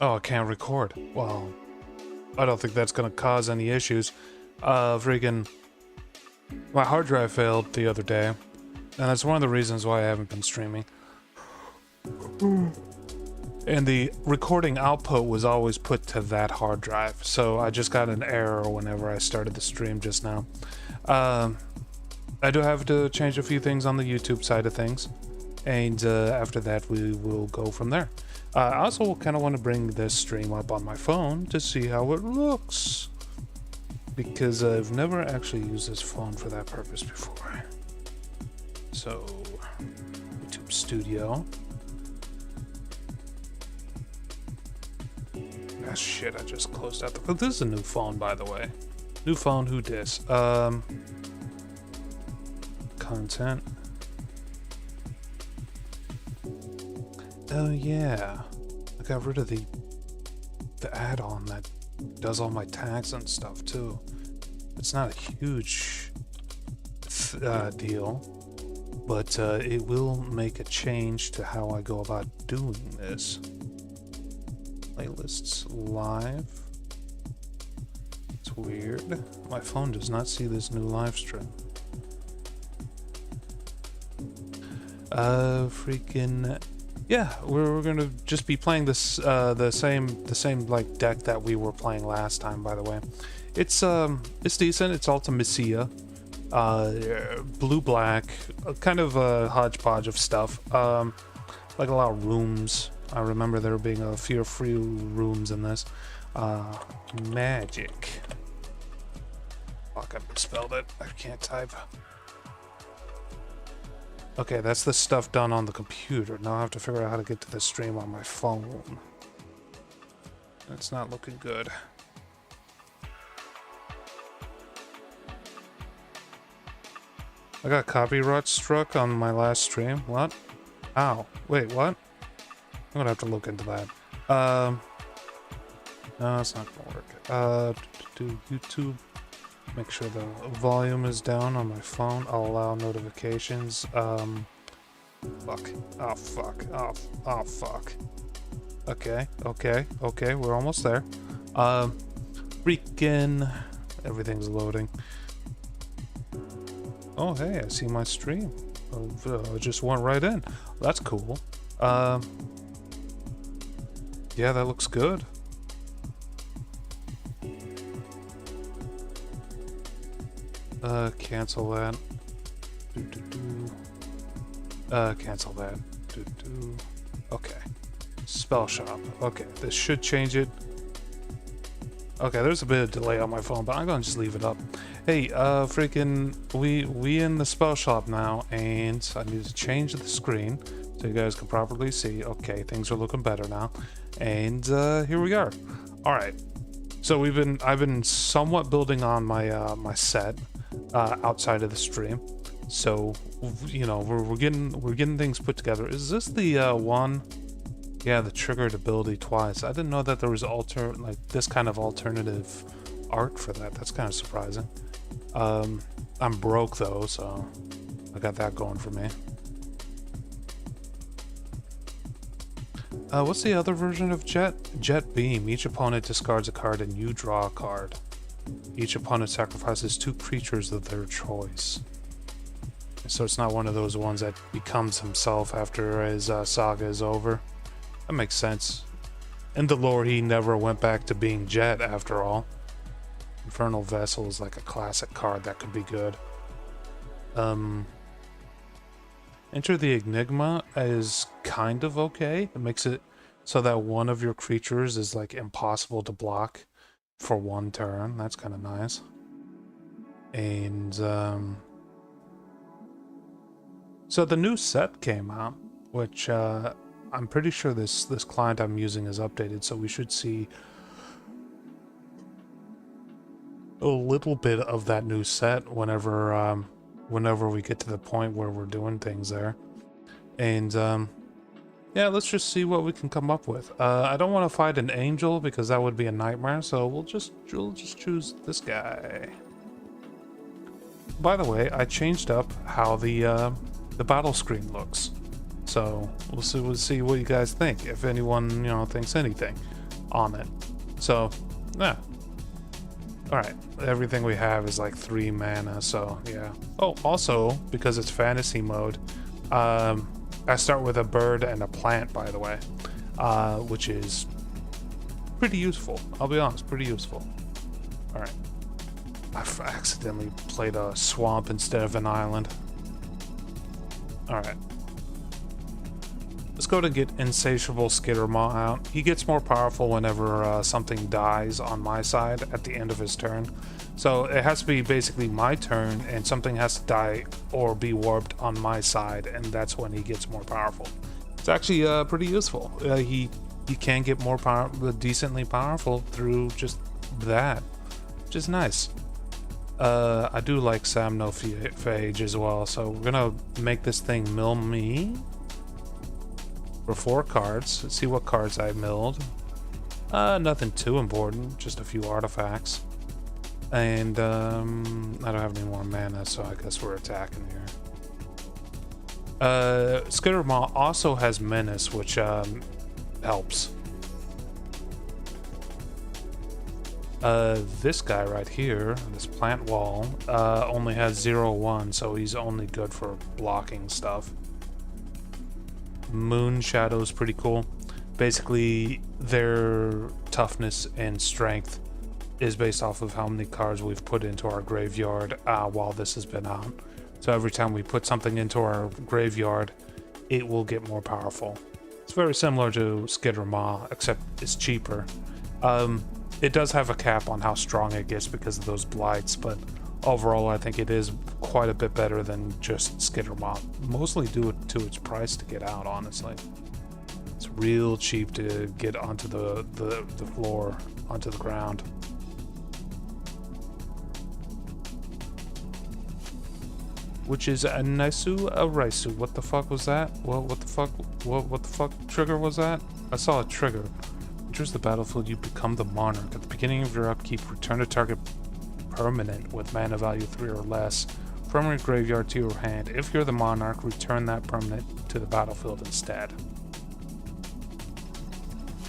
Oh, I can't record. Well, I don't think that's gonna cause any issues. Freaking, my hard drive failed the other day, and that's one of the reasons why I haven't been streaming. And the recording output was always put to that hard drive, so I just got an error whenever I started the stream just now. I do have to change a few things on the YouTube side of things, and after that we will go from there. I also kind of want to bring this stream up on my phone to see how it looks, because I've never actually used this phone for that purpose before. So, YouTube Studio. Ah, shit, I just closed out the... This is a new phone, by the way. New phone, who dis? Content. Oh yeah, I got rid of the add-on that does all my tags and stuff too. It's not a huge deal, but it will make a change to how I go about doing this. Playlists live. It's weird. My phone does not see this new live stream. Freaking... Yeah, we're gonna just be playing this the same like deck that we were playing last time. By the way, it's decent. It's Ultimacia, blue black, kind of a hodgepodge of stuff. Like a lot of rooms. I remember there being a few free rooms in this. Magic. Fuck, I misspelled it. I can't type. Okay, that's the stuff done on the computer. Now I have to figure out how to get to the stream on my phone. It's not looking good. I got copyright struck on my last stream. What? Ow. Wait, what? I'm gonna have to look into that. No, it's not gonna work. Do YouTube. Make sure the volume is down on my phone. I'll allow notifications. Fuck. Oh, fuck. Oh, fuck. Okay, we're almost there. Freaking... Everything's loading. Oh, hey, I see my stream. It just went right in. That's cool. Yeah, that looks good. Cancel that. Cancel that. Okay. Spell shop. Okay, this should change it. Okay, there's a bit of delay on my phone, but I'm gonna just leave it up. Hey, freaking, we in the spell shop now, and I need to change the screen so you guys can properly see. Okay, things are looking better now, and here we are. All right. So I've been somewhat building on my my set. Outside of the stream, so you know we're getting things put together. Is this the one? Yeah, the triggered ability twice. I didn't know that there was this kind of alternative art for that. That's kind of surprising. I'm broke though, so I got that going for me. What's the other version of Jet Beam? Each opponent discards a card and you draw a card. Each opponent sacrifices 2 creatures of their choice. So it's not one of those ones that becomes himself after his saga is over. That makes sense. In the lore, he never went back to being Jet after all. Infernal Vessel is like a classic card that could be good. Enter the Enigma is kind of okay. It makes it so that one of your creatures is like impossible to block for 1 turn. That's kind of nice. And so the new set came out, which I'm pretty sure this client I'm using is updated, so we should see a little bit of that new set whenever we get to the point where we're doing things there. And yeah, let's just see what we can come up with. I don't want to fight an angel because that would be a nightmare, so we'll just choose this guy. By the way, I changed up how the battle screen looks. So we'll see what you guys think. If anyone, thinks anything. on it. So, yeah. Alright, everything we have is like 3 mana, so yeah. Oh, also, because it's fantasy mode, I start with a bird and a plant, by the way, which is pretty useful. I'll be honest, pretty useful. Alright. I've accidentally played a swamp instead of an island. Alright. Let's go to get Insatiable Skittermaw out. He gets more powerful whenever something dies on my side at the end of his turn. So it has to be basically my turn and something has to die or be warped on my side, and that's when he gets more powerful. It's actually pretty useful. He can get more decently powerful through just that, which is nice. I do like Samnophage as well, so we're gonna make this thing mill me for 4 cards. Let's see what cards I milled. Nothing too important, just a few artifacts. And I don't have any more mana, so I guess we're attacking here. Skittermaw also has Menace, which helps. This guy right here, this plant wall, only has 0/1, so he's only good for blocking stuff. Moon Shadow's pretty cool. Basically, their toughness and strength is based off of how many cards we've put into our graveyard while this has been out. So every time we put something into our graveyard, it will get more powerful. It's very similar to Skittermaw, except it's cheaper. It does have a cap on how strong it gets because of those blights, but overall I think it is quite a bit better than just Skittermaw. Mostly due to its price to get out, honestly. It's real cheap to get onto the floor, onto the ground. Which is a Naisu Araisu. What the fuck was that? What the fuck trigger was that? I saw a trigger. Enters the battlefield, you become the monarch. At the beginning of your upkeep, return a target permanent with mana value 3 or less from your graveyard to your hand. If you're the monarch, return that permanent to the battlefield instead.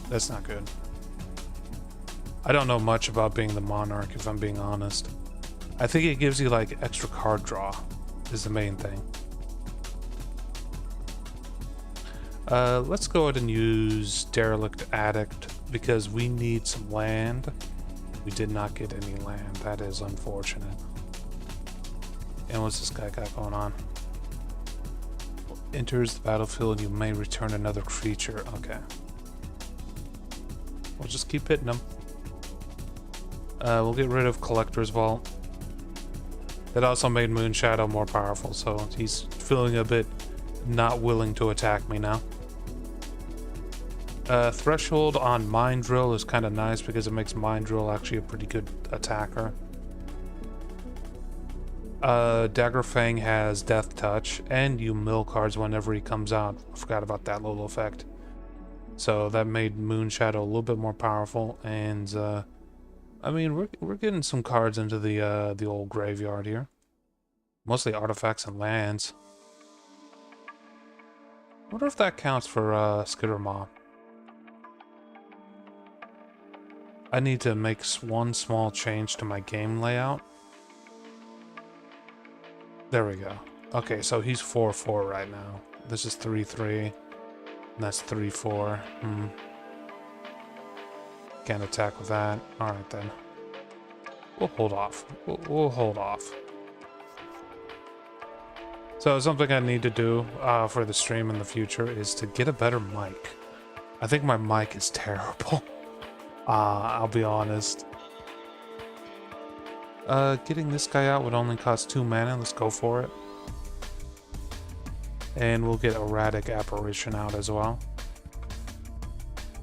That's not good. I don't know much about being the monarch, if I'm being honest. I think it gives you like extra card draw is the main thing. Let's go ahead and use Derelict Addict because we need some land. We did not get any land. That is unfortunate. And what's this guy got going on? Enters the battlefield, you may return another creature. Okay. We'll just keep hitting them. We'll get rid of Collector's Vault. That also made Moon Shadow more powerful, so he's feeling a bit not willing to attack me now. Threshold on Mind Drill is kind of nice because it makes Mind Drill actually a pretty good attacker. Dagger Fang has Death Touch, and you mill cards whenever he comes out. I forgot about that little effect. So that made Moon Shadow a little bit more powerful, and I mean we're getting some cards into the old graveyard here. Mostly artifacts and lands. I wonder if that counts for Skittermaw. I need to make one small change to my game layout. There we go. Okay, so he's 4/4 right now. This is 3/3. And that's 3/4. Can't attack with that. Alright then. We'll hold off. We'll hold off. So something I need to do for the stream in the future is to get a better mic. I think my mic is terrible. I'll be honest. Getting this guy out would only cost 2 mana. Let's go for it. And we'll get Erratic Apparition out as well.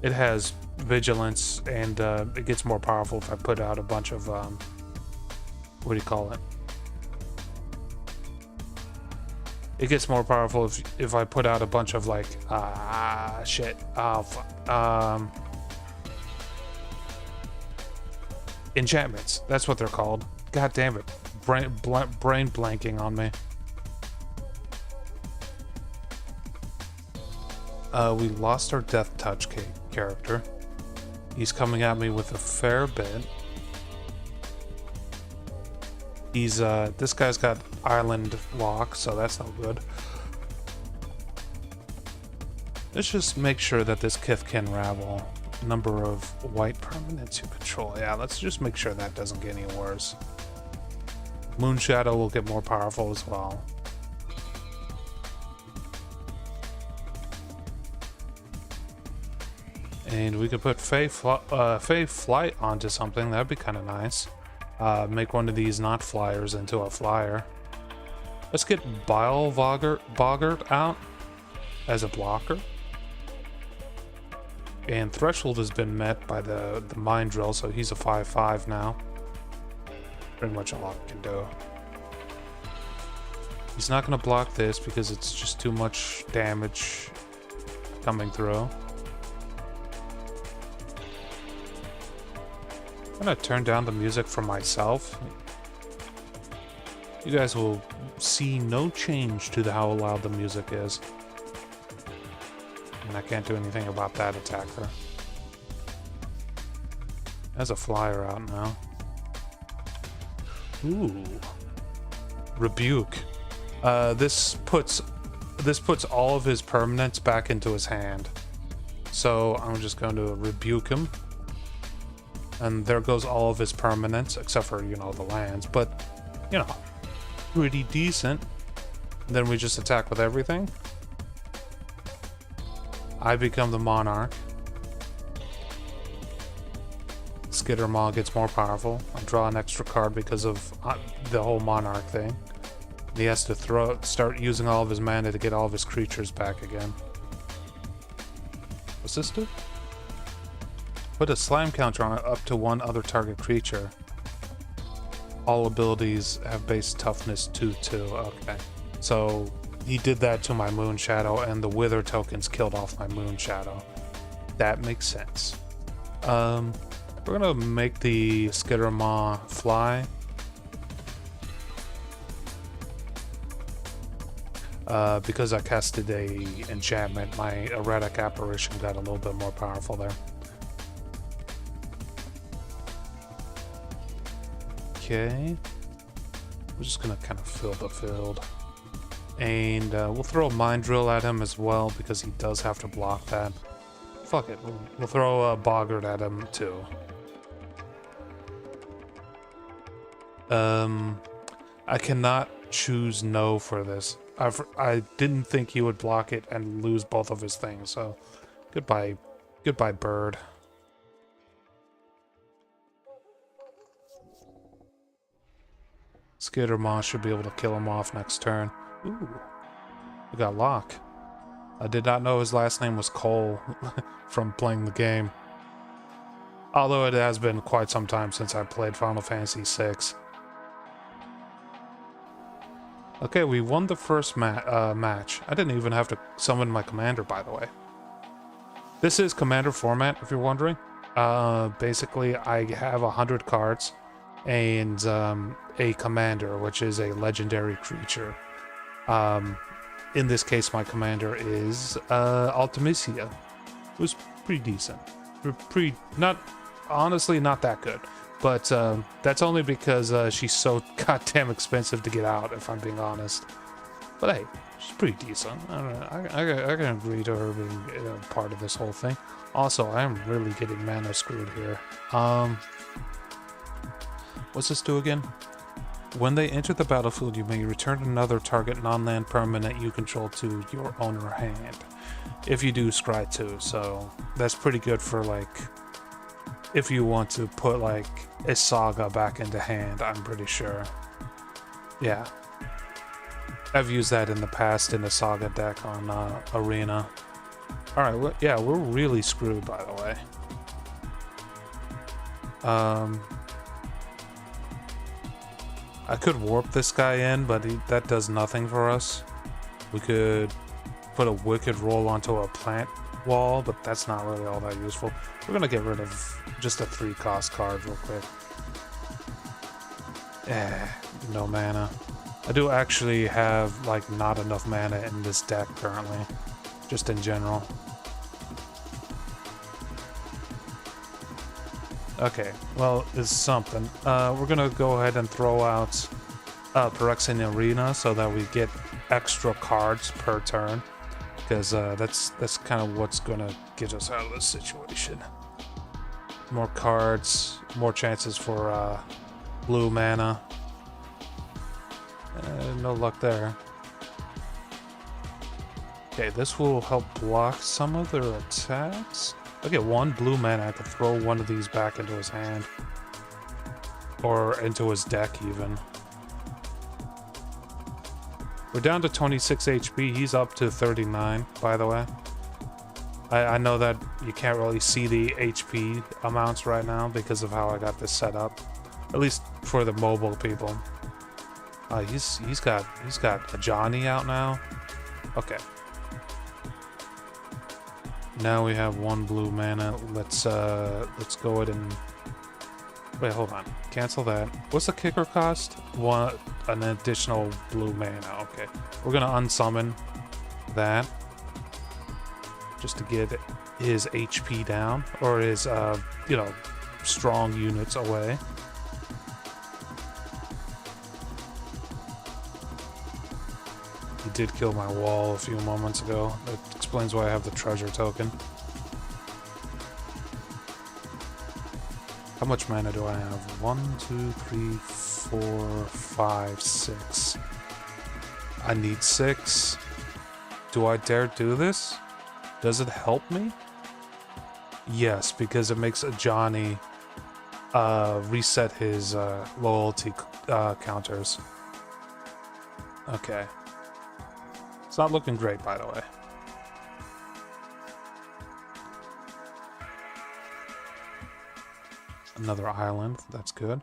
It has Vigilance, and it gets more powerful if I put out a bunch of, what do you call it? It gets more powerful if I put out a bunch of, like, shit. Oh, fuck. Enchantments. That's what they're called. God damn it. Brain blanking on me. We lost our Death Touch character. He's coming at me with a fair bit. He's, this guy's got island lock, so that's no good. Let's just make sure that this Kith can ravel. Number of white permanents you control. Yeah, let's just make sure that doesn't get any worse. Moon Shadow will get more powerful as well. And we could put Fey Flight onto something. That'd be kind of nice. Make one of these not flyers into a flyer. Let's get Bile Boggart out as a blocker. And Threshold has been met by the Mind Drill, so he's a 5/5 now. Pretty much all I can do. He's not going to block this because it's just too much damage coming through. I'm going to turn down the music for myself. You guys will see no change to how loud the music is. And I can't do anything about that attacker. There's a flyer out now. Ooh. Rebuke. This puts all of his permanents back into his hand. So I'm just going to rebuke him. And there goes all of his permanents, except for, you know, the lands. But, you know, pretty decent. And then we just attack with everything. I become the Monarch. Skittermaw gets more powerful. I draw an extra card because of the whole Monarch thing. He has to start using all of his mana to get all of his creatures back again. What's this do? Put a slime counter on it up to one other target creature. All abilities have base toughness 2/2. Okay. So he did that to my Moon Shadow, and the Wither tokens killed off my Moon Shadow. That makes sense. We're gonna make the Skittermaw fly. Because I casted a enchantment, my Erratic Apparition got a little bit more powerful there. Okay. We're just gonna kind of fill the field. And we'll throw a Mind Drill at him as well, because he does have to block that. Fuck it, we'll throw a Boggart at him too. I cannot choose no for this. I didn't think he would block it and lose both of his things, so goodbye bird. Skittermaw should be able to kill him off next turn. Ooh, we got Locke. I did not know his last name was Cole from playing the game. Although it has been quite some time since I played Final Fantasy VI. Okay, we won the first match. I didn't even have to summon my commander, by the way. This is commander format, if you're wondering. Basically, I have 100 cards and a commander, which is a legendary creature. In this case, my commander is Ultimisia, who's pretty decent. Honestly, not that good. But that's only because she's so goddamn expensive to get out, if I'm being honest. But hey, she's pretty decent. I don't know. I can agree to her being part of this whole thing. Also, I am really getting mana screwed here. What's this do again? When they enter the battlefield, you may return another target non-land permanent you control to your owner hand. If you do, scry 2. So that's pretty good for, like, if you want to put, like, a Saga back into hand, I'm pretty sure. Yeah. I've used that in the past in a Saga deck on Arena. Alright, yeah, we're really screwed, by the way. I could warp this guy in, but that does nothing for us. We could put a Wicked Roll onto a plant wall, but that's not really all that useful. We're gonna get rid of just a 3-cost card real quick. No mana. I do actually have, like, not enough mana in this deck currently, just in general. Okay, well, it's something. We're gonna go ahead and throw out Phyrexian Arena so that we get extra cards per turn, because that's kind of what's gonna get us out of this situation. More cards, more chances for blue mana. No luck there. Okay, this will help block some of their attacks. I get 1 blue mana, I could throw one of these back into his hand. Or into his deck, even. We're down to 26 HP, he's up to 39, by the way. I know that you can't really see the HP amounts right now because of how I got this set up. At least for the mobile people. He's got a Johnny out now. Okay. Now we have 1 blue mana. Let's go ahead and wait. Hold on. Cancel that. What's the kicker cost? An additional blue mana. Okay. We're gonna unsummon that just to get his HP down, or his you know, strong units away. He did kill my wall a few moments ago. That explains why I have the treasure token. How much mana do I have? 1, 2, 3, 4, 5, 6. I need 6. Do I dare do this? Does it help me? Yes, because it makes a Johnny reset his loyalty counters. Okay. It's not looking great, by the way. Another island. That's good.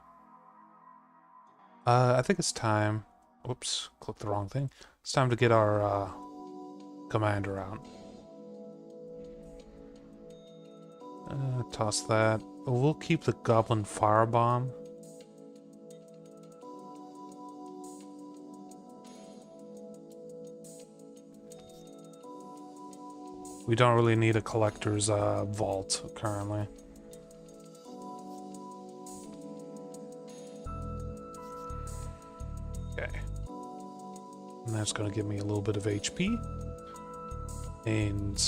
I think it's time. Oops, clicked the wrong thing. It's time to get our commander out. Toss that. We'll keep the Goblin Firebomb. We don't really need a collector's vault currently. Okay. And that's going to give me a little bit of HP. And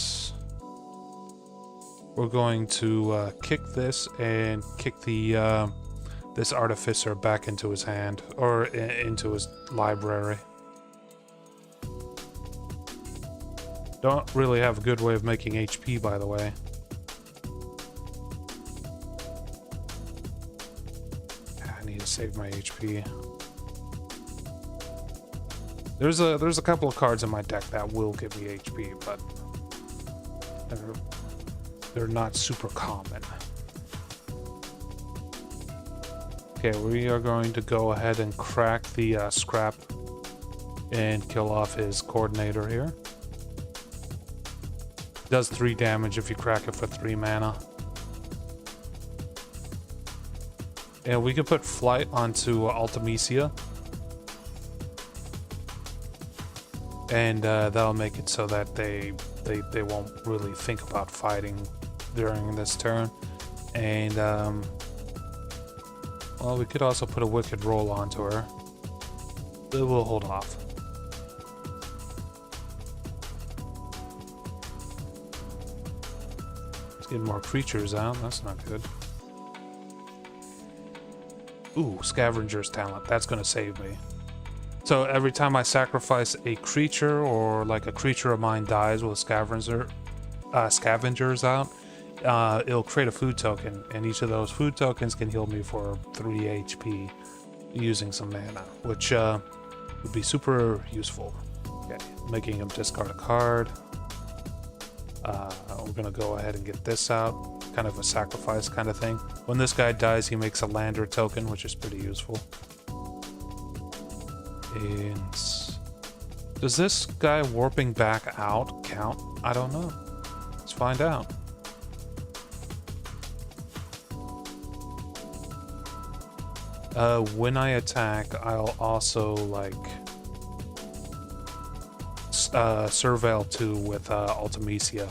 we're going to kick this and kick the this artificer back into his hand, or into his library. Don't really have a good way of making HP, by the way. I need to save my HP. There's a couple of cards in my deck that will give me HP, but they're not super common. Okay, we are going to go ahead and crack the scrap and kill off his coordinator here. Does 3 damage if you crack it for 3 mana. And we can put flight onto Ultimecia. And that'll make it so that they won't really think about fighting during this turn. And well, we could also put a Wicked Roll onto her. But we'll hold off. Get more creatures out, that's not good. Ooh, Scavenger's Talent, that's gonna save me. So every time I sacrifice a creature, or like a creature of mine dies with Scavengers out, it'll create a food token, and each of those food tokens can heal me for 3 HP using some mana, which would be super useful. Okay, making him discard a card. We're gonna go ahead and get this out, kind of a sacrifice kind of thing. When this guy dies, he makes a lander token, which is pretty useful. And does this guy warping back out count? I don't know. Let's find out. When I attack, I'll also like Surveil 2 with Ultimecia,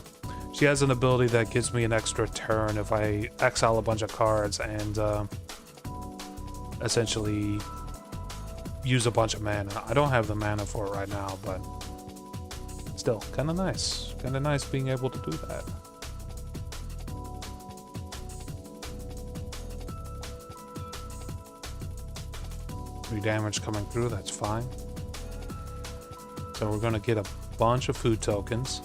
She has an ability that gives me an extra turn if I exile a bunch of cards and essentially use a bunch of mana. I don't have the mana for it right now, but still, kind of nice. Kind of nice being able to do that. 3 damage coming through, that's fine. So we're gonna get a bunch of food tokens.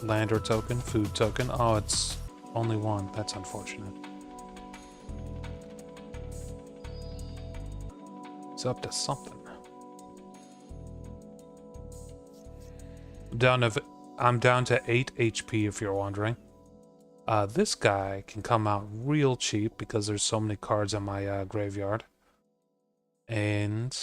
Lander token, food token. Oh, it's only one. That's unfortunate. It's up to something. I'm down to 8 HP if you're wondering. This guy can come out real cheap because there's so many cards in my graveyard. And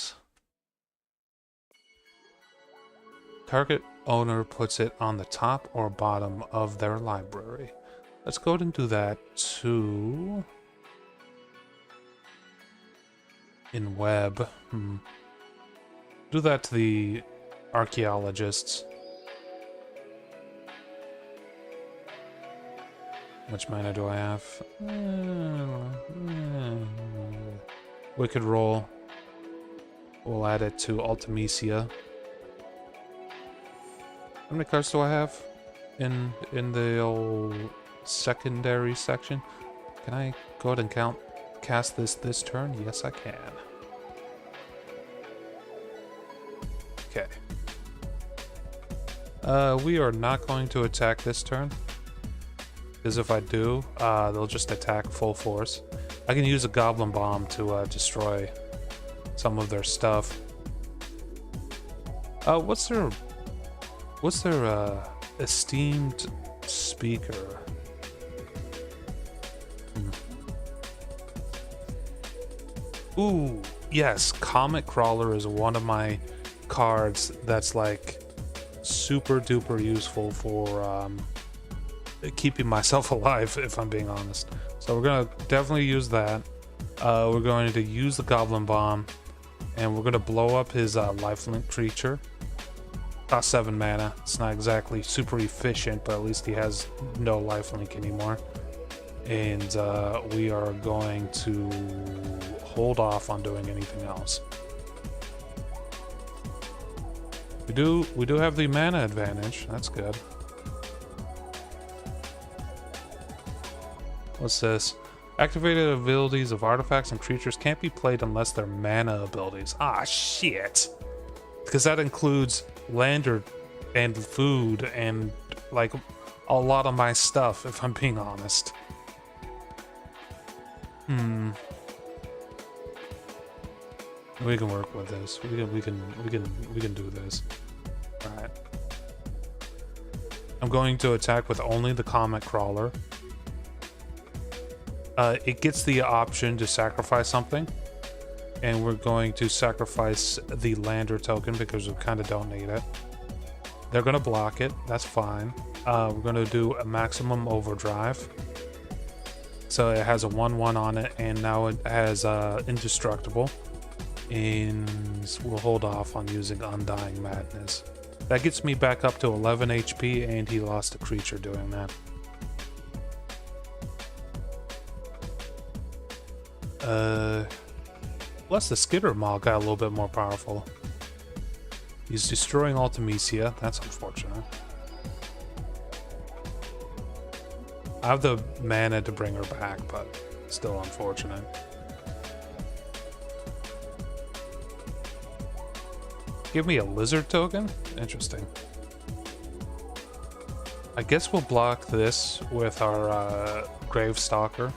target owner puts it on the top or bottom of their library. Let's go ahead and do that to... in web. Do that to the archaeologists. Which mana do I have? Wicked Roll. We'll add it to Ultimecia. How many cards do I have in the old secondary section? Can I go ahead and cast this turn? Yes, I can. Okay. We are not going to attack this turn. Because if I do, they'll just attack full force. I can use a Goblin Bomb to destroy some of their stuff. What's their esteemed speaker? Ooh, yes, Comet Crawler is one of my cards that's like super duper useful for keeping myself alive, if I'm being honest. So we're gonna definitely use that. We're going to use the Goblin Bomb, and we're gonna blow up his lifelink creature. Cost 7 mana. It's not exactly super efficient, but at least he has no lifelink anymore. And we are going to hold off on doing anything else. We do have the mana advantage. That's good. What's this? Activated abilities of artifacts and creatures can't be played unless they're mana abilities. Ah, shit. Because that includes lander and food and, like, a lot of my stuff, if I'm being honest. We can work with this. We can do this. Alright. I'm going to attack with only the Comet Crawler. It gets the option to sacrifice something, and we're going to sacrifice the lander token because we kind of don't need it. They're going to block it. That's fine. We're going to do a maximum overdrive. So it has a 1/1 on it, and now it has indestructible. And we'll hold off on using Undying Madness. That gets me back up to 11 HP, and he lost a creature doing that. Plus the Skitter Maw got a little bit more powerful. He's destroying Ultimecia. That's unfortunate. I have the mana to bring her back, but still unfortunate. Give me a lizard token? Interesting. I guess we'll block this with our Gravestalker.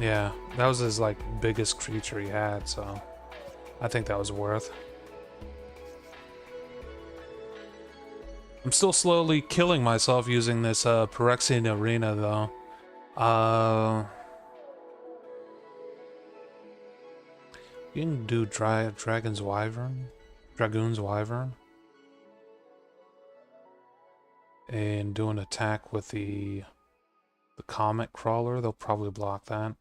Yeah, that was his like biggest creature he had, so I think that was worth. I'm still slowly killing myself using this Phyrexian Arena though. You can do Dragoon's Wyvern, and do an attack with the Comet Crawler. They'll probably block that.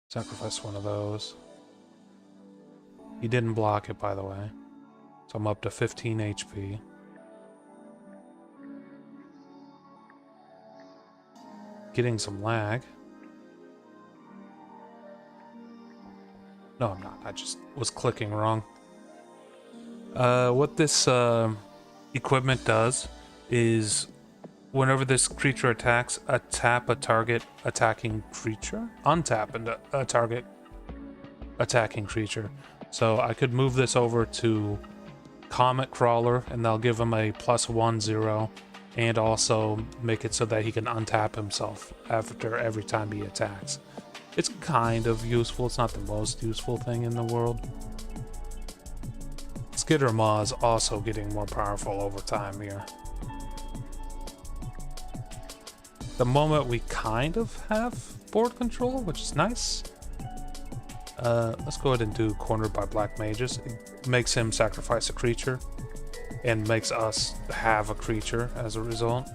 Sacrifice one of those. He didn't block it, by the way. So I'm up to 15 HP. Getting some lag. No, I'm not. I just was clicking wrong. What this equipment does is whenever this creature attacks, tap a target attacking creature. Untap a target attacking creature. So I could move this over to Comet Crawler, and they'll give him a +1/0, and also make it so that he can untap himself after every time he attacks. It's kind of useful. It's not the most useful thing in the world. Skitter Maw is also getting more powerful over time here. The moment we kind of have board control, which is nice. Let's go ahead and do Cornered by Black Mages. It makes him sacrifice a creature and makes us have a creature as a result.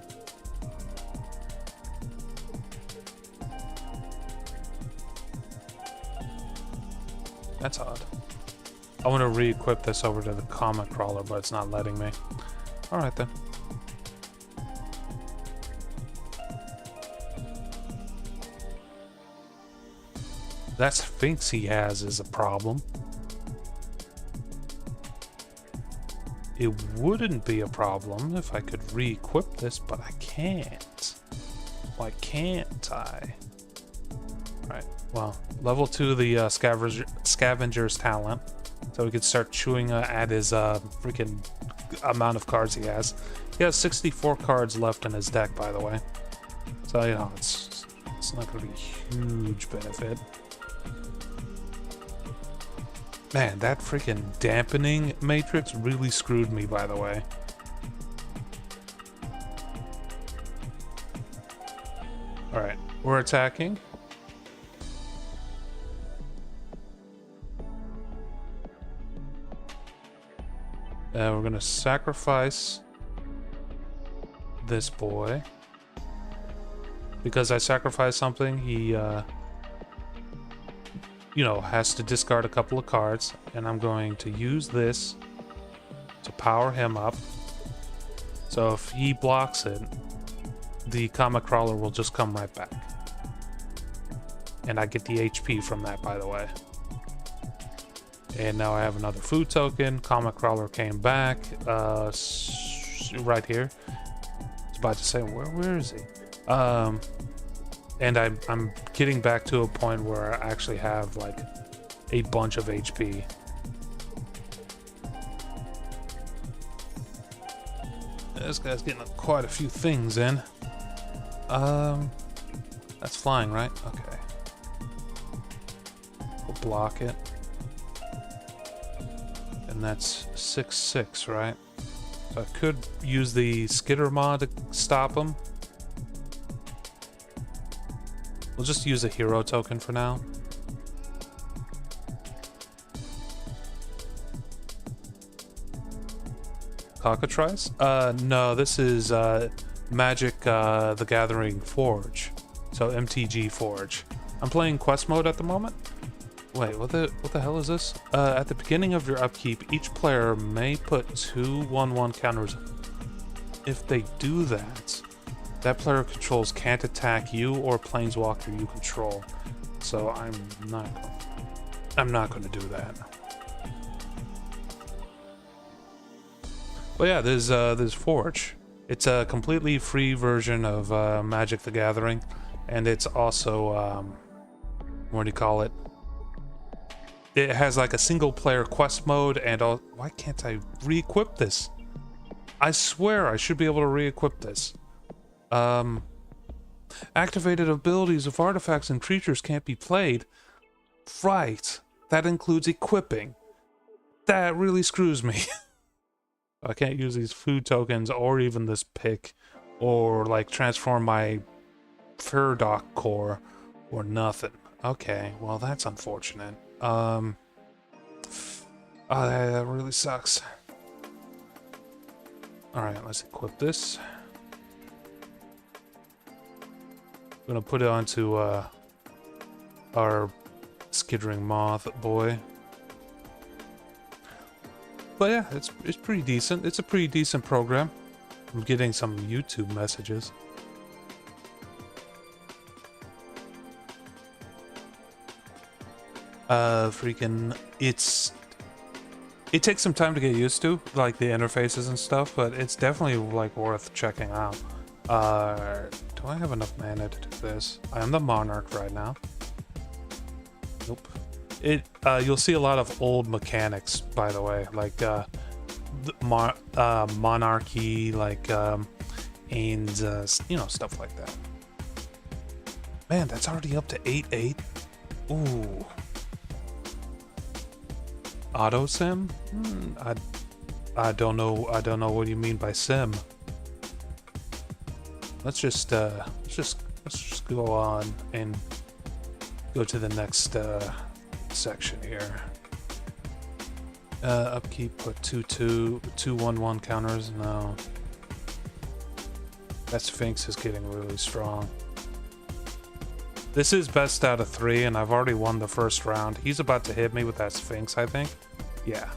That's odd. I want to re-equip this over to the Comet Crawler, but it's not letting me. Alright then. That Sphinx he has is a problem. It wouldn't be a problem if I could re-equip this, but I can't. Why can't I? Right, well, level 2 the Scavenger's Talent. So we could start chewing at his freaking amount of cards he has. He has 64 cards left in his deck, by the way. So, you know, it's not going to be a huge benefit. Man, that freaking dampening matrix really screwed me, by the way. Alright, we're attacking. We're gonna sacrifice this boy. Because I sacrificed something, he, you know, has to discard a couple of cards, and I'm going to use this to power him up. So if he blocks it, the Comet Crawler will just come right back. And I get the HP from that, by the way. And now I have another food token. Comet Crawler came back, right here. I was about to say, where is he? And I'm getting back to a point where I actually have like a bunch of HP. This guy's getting quite a few things in. That's flying, right? Okay. We'll block it. And that's 6/6, right? So I could use the Skitter Maw to stop him. We'll just use a hero token for now. Cockatrice? No, this is Magic the Gathering Forge. So MTG Forge. I'm playing quest mode at the moment. Wait, what the hell is this? At the beginning of your upkeep, each player may put 2 1/1 counters. If they do that, that player controls can't attack you or planeswalker you control. So I'm not going to do that. But yeah, there's Forge. It's a completely free version of Magic the Gathering, and it's also what do you call it? It has like a single player quest mode, and all. Why can't I re-equip this? I swear I should be able to re-equip this. Activated abilities of artifacts and creatures can't be played. Right, that includes equipping. That really screws me. I can't use these food tokens or even this pick or like transform my Furdock core or nothing. Okay, well that's unfortunate. Oh, that really sucks. Alright, let's equip this. I'm gonna put it onto our Skittering Moth boy. But yeah, it's pretty decent. It's a pretty decent program. I'm getting some YouTube messages. Freaking, it takes some time to get used to, like the interfaces and stuff, but it's definitely like worth checking out. Do I have enough mana to do this? I am the Monarch right now. Nope. You'll see a lot of old mechanics, by the way, like monarchy, like and you know, stuff like that. Man, that's already up to 8-8. Ooh. Auto sim? I don't know. I don't know what you mean by sim. Let's just go on and go to the next section here. Upkeep, put 2/2 counters. No, that Sphinx is getting really strong. This is best out of 3, and I've already won the first round. He's about to hit me with that Sphinx, I think. Yeah,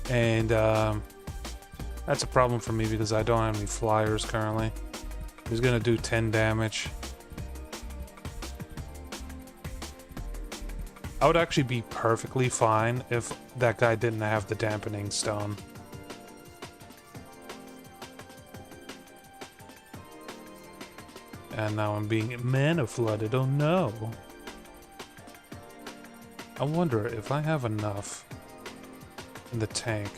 and that's a problem for me because I don't have any flyers currently. He's gonna do 10 damage. I would actually be perfectly fine if that guy didn't have the dampening stone. And now I'm being mana flooded. Oh no. I wonder if I have enough in the tank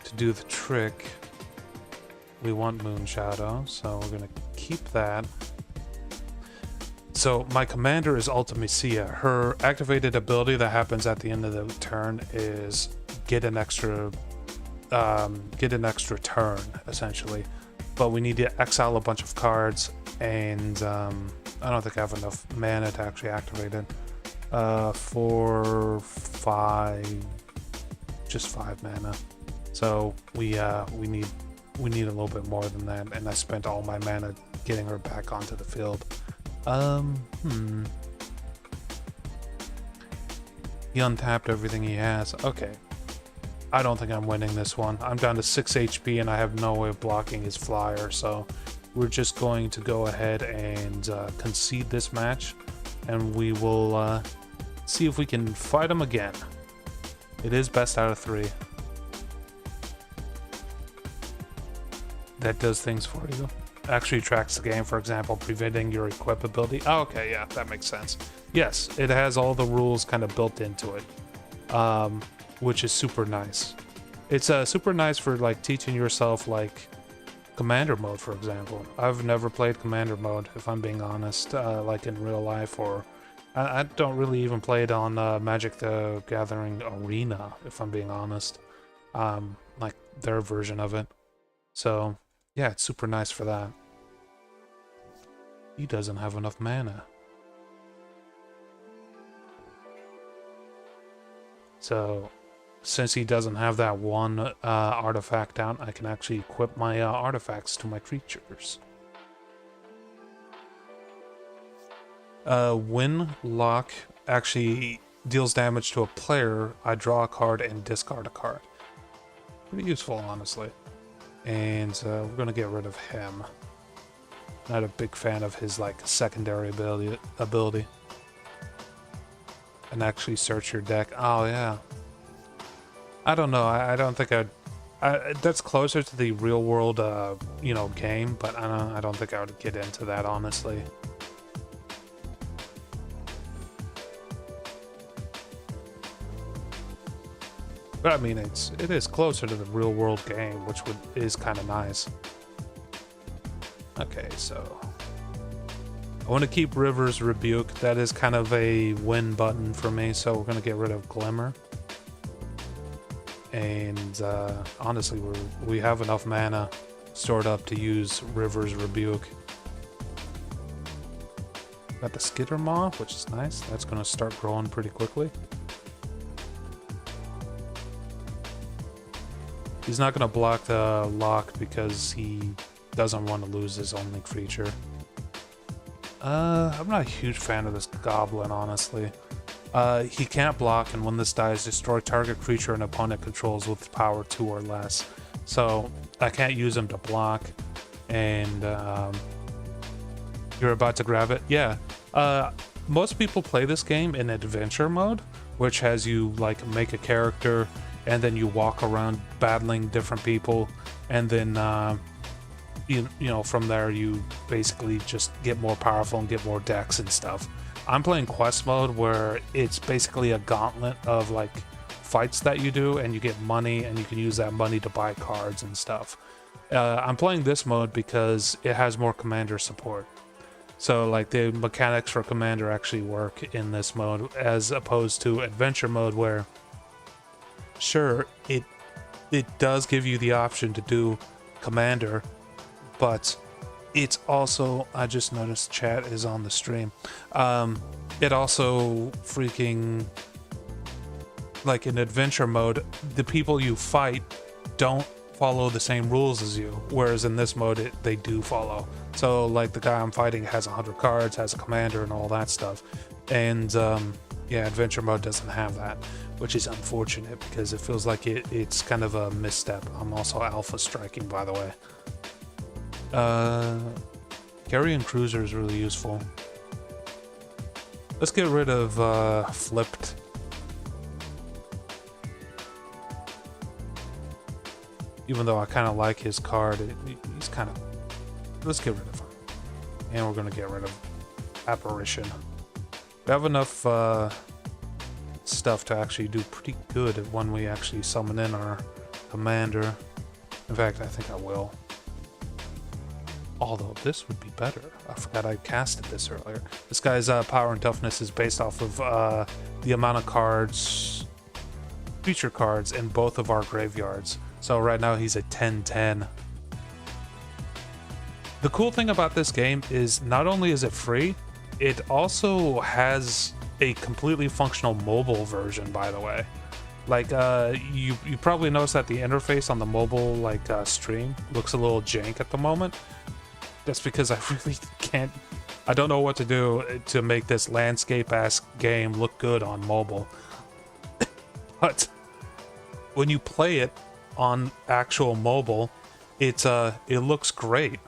to do the trick. We want Moon Shadow, so we're gonna keep that. So my commander is Ultimisia. Her activated ability that happens at the end of the turn is get an extra turn, essentially. But we need to exile a bunch of cards, and I don't think I have enough mana to actually activate it. 4, 5, just 5 mana. So we need a little bit more than that, and I spent all my mana getting her back onto the field. He untapped everything he has. Okay. I don't think I'm winning this one. I'm down to 6 HP and I have no way of blocking his flyer, so we're just going to go ahead and concede this match, and we will see if we can fight him again. It is best out of 3. That does things for you. Actually tracks the game, for example, preventing your equip ability. Oh, okay, yeah, that makes sense. Yes, it has all the rules kind of built into it, which is super nice. It's super nice for like teaching yourself like commander mode, for example. I've never played commander mode, if I'm being honest, like in real life, or I don't really even play it on Magic the Gathering Arena, if I'm being honest, like their version of it. So yeah, it's super nice for that. He doesn't have enough mana. So, since he doesn't have that one artifact down, I can actually equip my artifacts to my creatures. When lock actually deals damage to a player, I draw a card and discard a card. Pretty useful, honestly. And we're gonna get rid of him. Not a big fan of his like secondary ability. And actually search your deck. Oh yeah. I don't know. I don't think that's closer to the real world, you know, game. But I don't think I would get into that, honestly. But I mean, it is closer to the real world game, which is kind of nice. Okay, so I want to keep River's Rebuke. That is kind of a win button for me, so we're going to get rid of Glimmer. And honestly, we have enough mana stored up to use River's Rebuke. Got the Skitter Maw, which is nice. That's going to start growing pretty quickly. He's not going to block the lock because he doesn't want to lose his only creature. I'm not a huge fan of this goblin, honestly. He can't block, and when this dies, destroy target creature an opponent controls with power 2 or less. So I can't use him to block. And you're about to grab it? Yeah. Most people play this game in adventure mode, which has you like make a character and then you walk around battling different people, and then you know, from there you basically just get more powerful and get more decks and stuff. I'm playing quest mode, where it's basically a gauntlet of like fights that you do, and you get money, and you can use that money to buy cards and stuff. I'm playing this mode because it has more commander support. So like the mechanics for commander actually work in this mode, as opposed to adventure mode, where sure, it does give you the option to do commander, but it's also, I just noticed chat is on the stream. It also freaking, like in adventure mode, the people you fight don't follow the same rules as you, whereas in this mode they do follow. So like the guy I'm fighting has 100 cards, has a commander and all that stuff, and yeah, adventure mode doesn't have that, which is unfortunate because it feels like it's kind of a misstep. I'm also alpha striking, by the way. Carrion Cruiser is really useful. Let's get rid of flipped. Even though I kind of like his card, he's kind of... Let's get rid of him. And we're going to get rid of Apparition. We have enough stuff to actually do pretty good when we actually summon in our commander. In fact, I think I will. Although this would be better. I forgot I casted this earlier. This guy's power and toughness is based off of the amount of cards, feature cards, in both of our graveyards. So right now he's at 10-10. The cool thing about this game is not only is it free, it also has a completely functional mobile version, by the way. Like, you probably noticed that the interface on the mobile stream looks a little jank at the moment. That's because I really can't... I don't know what to do to make this landscape-ass game look good on mobile. But when you play it on actual mobile, it looks great.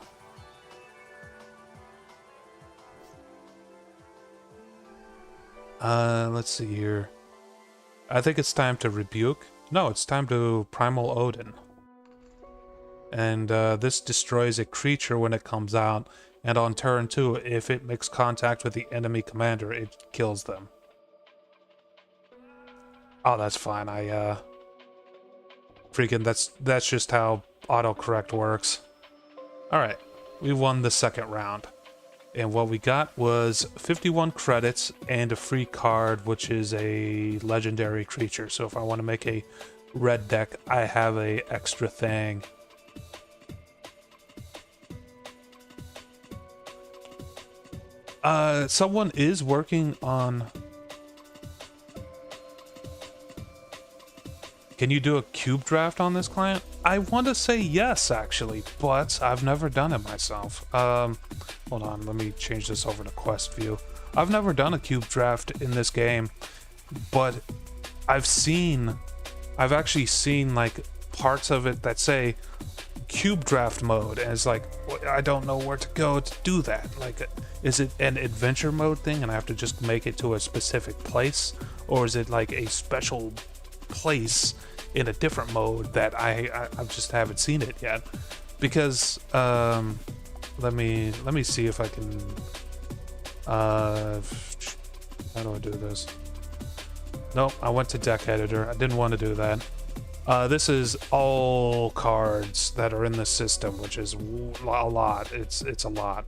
Let's see here. I think it's time to Rebuke. No, it's time to Primal Odin. And this destroys a creature when it comes out, and on turn 2, if it makes contact with the enemy commander, it kills them. Oh, that's fine. Freaking, that's just how autocorrect works. Alright, we won the second round. And what we got was 51 credits and a free card, which is a legendary creature. So if I want to make a red deck, I have a extra thing. Someone is working on... Can you do a cube draft on this client? I want to say yes, actually, but I've never done it myself. Hold on, let me change this over to quest view. I've never done a cube draft in this game, but I've actually seen like parts of it that say cube draft mode, and it's like, I don't know where to go to do that. Like, is it an adventure mode thing and I have to just make it to a specific place, or is it like a special place in a different mode that I just haven't seen it yet? Because let me see if I can how do I do this? Nope, I went to deck editor. I didn't want to do that. This is all cards that are in the system, which is a lot. It's a lot.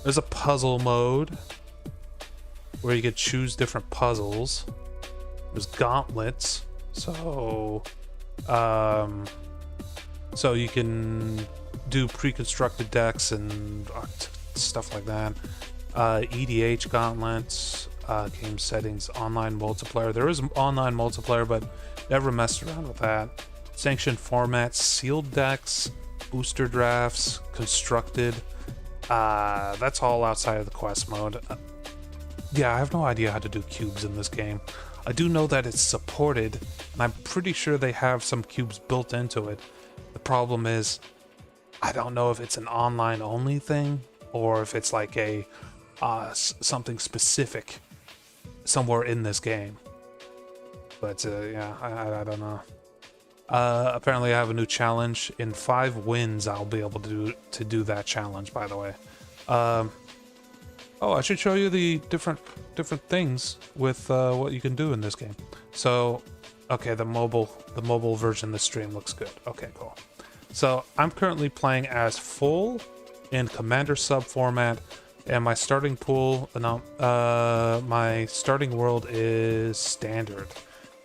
There's a puzzle mode where you could choose different puzzles. There's gauntlets, so you can do pre-constructed decks and stuff like that. EDH gauntlets, game settings, online multiplayer. There is online multiplayer, but never messed around with that. Sanctioned formats, sealed decks, booster drafts, constructed. That's all outside of the quest mode. Yeah, I have no idea how to do cubes in this game. I do know that it's supported, and I'm pretty sure they have some cubes built into it. The problem is, I don't know if it's an online only thing, or if it's like a something specific somewhere in this game. But yeah, I don't know. Apparently I have a new challenge. In 5 wins, I'll be able to do that challenge, by the way. Oh, I should show you the different things with what you can do in this game. So, okay, the mobile version of the stream looks good. Okay, cool. So I'm currently playing as full in Commander sub format, and my starting pool, my starting world is standard,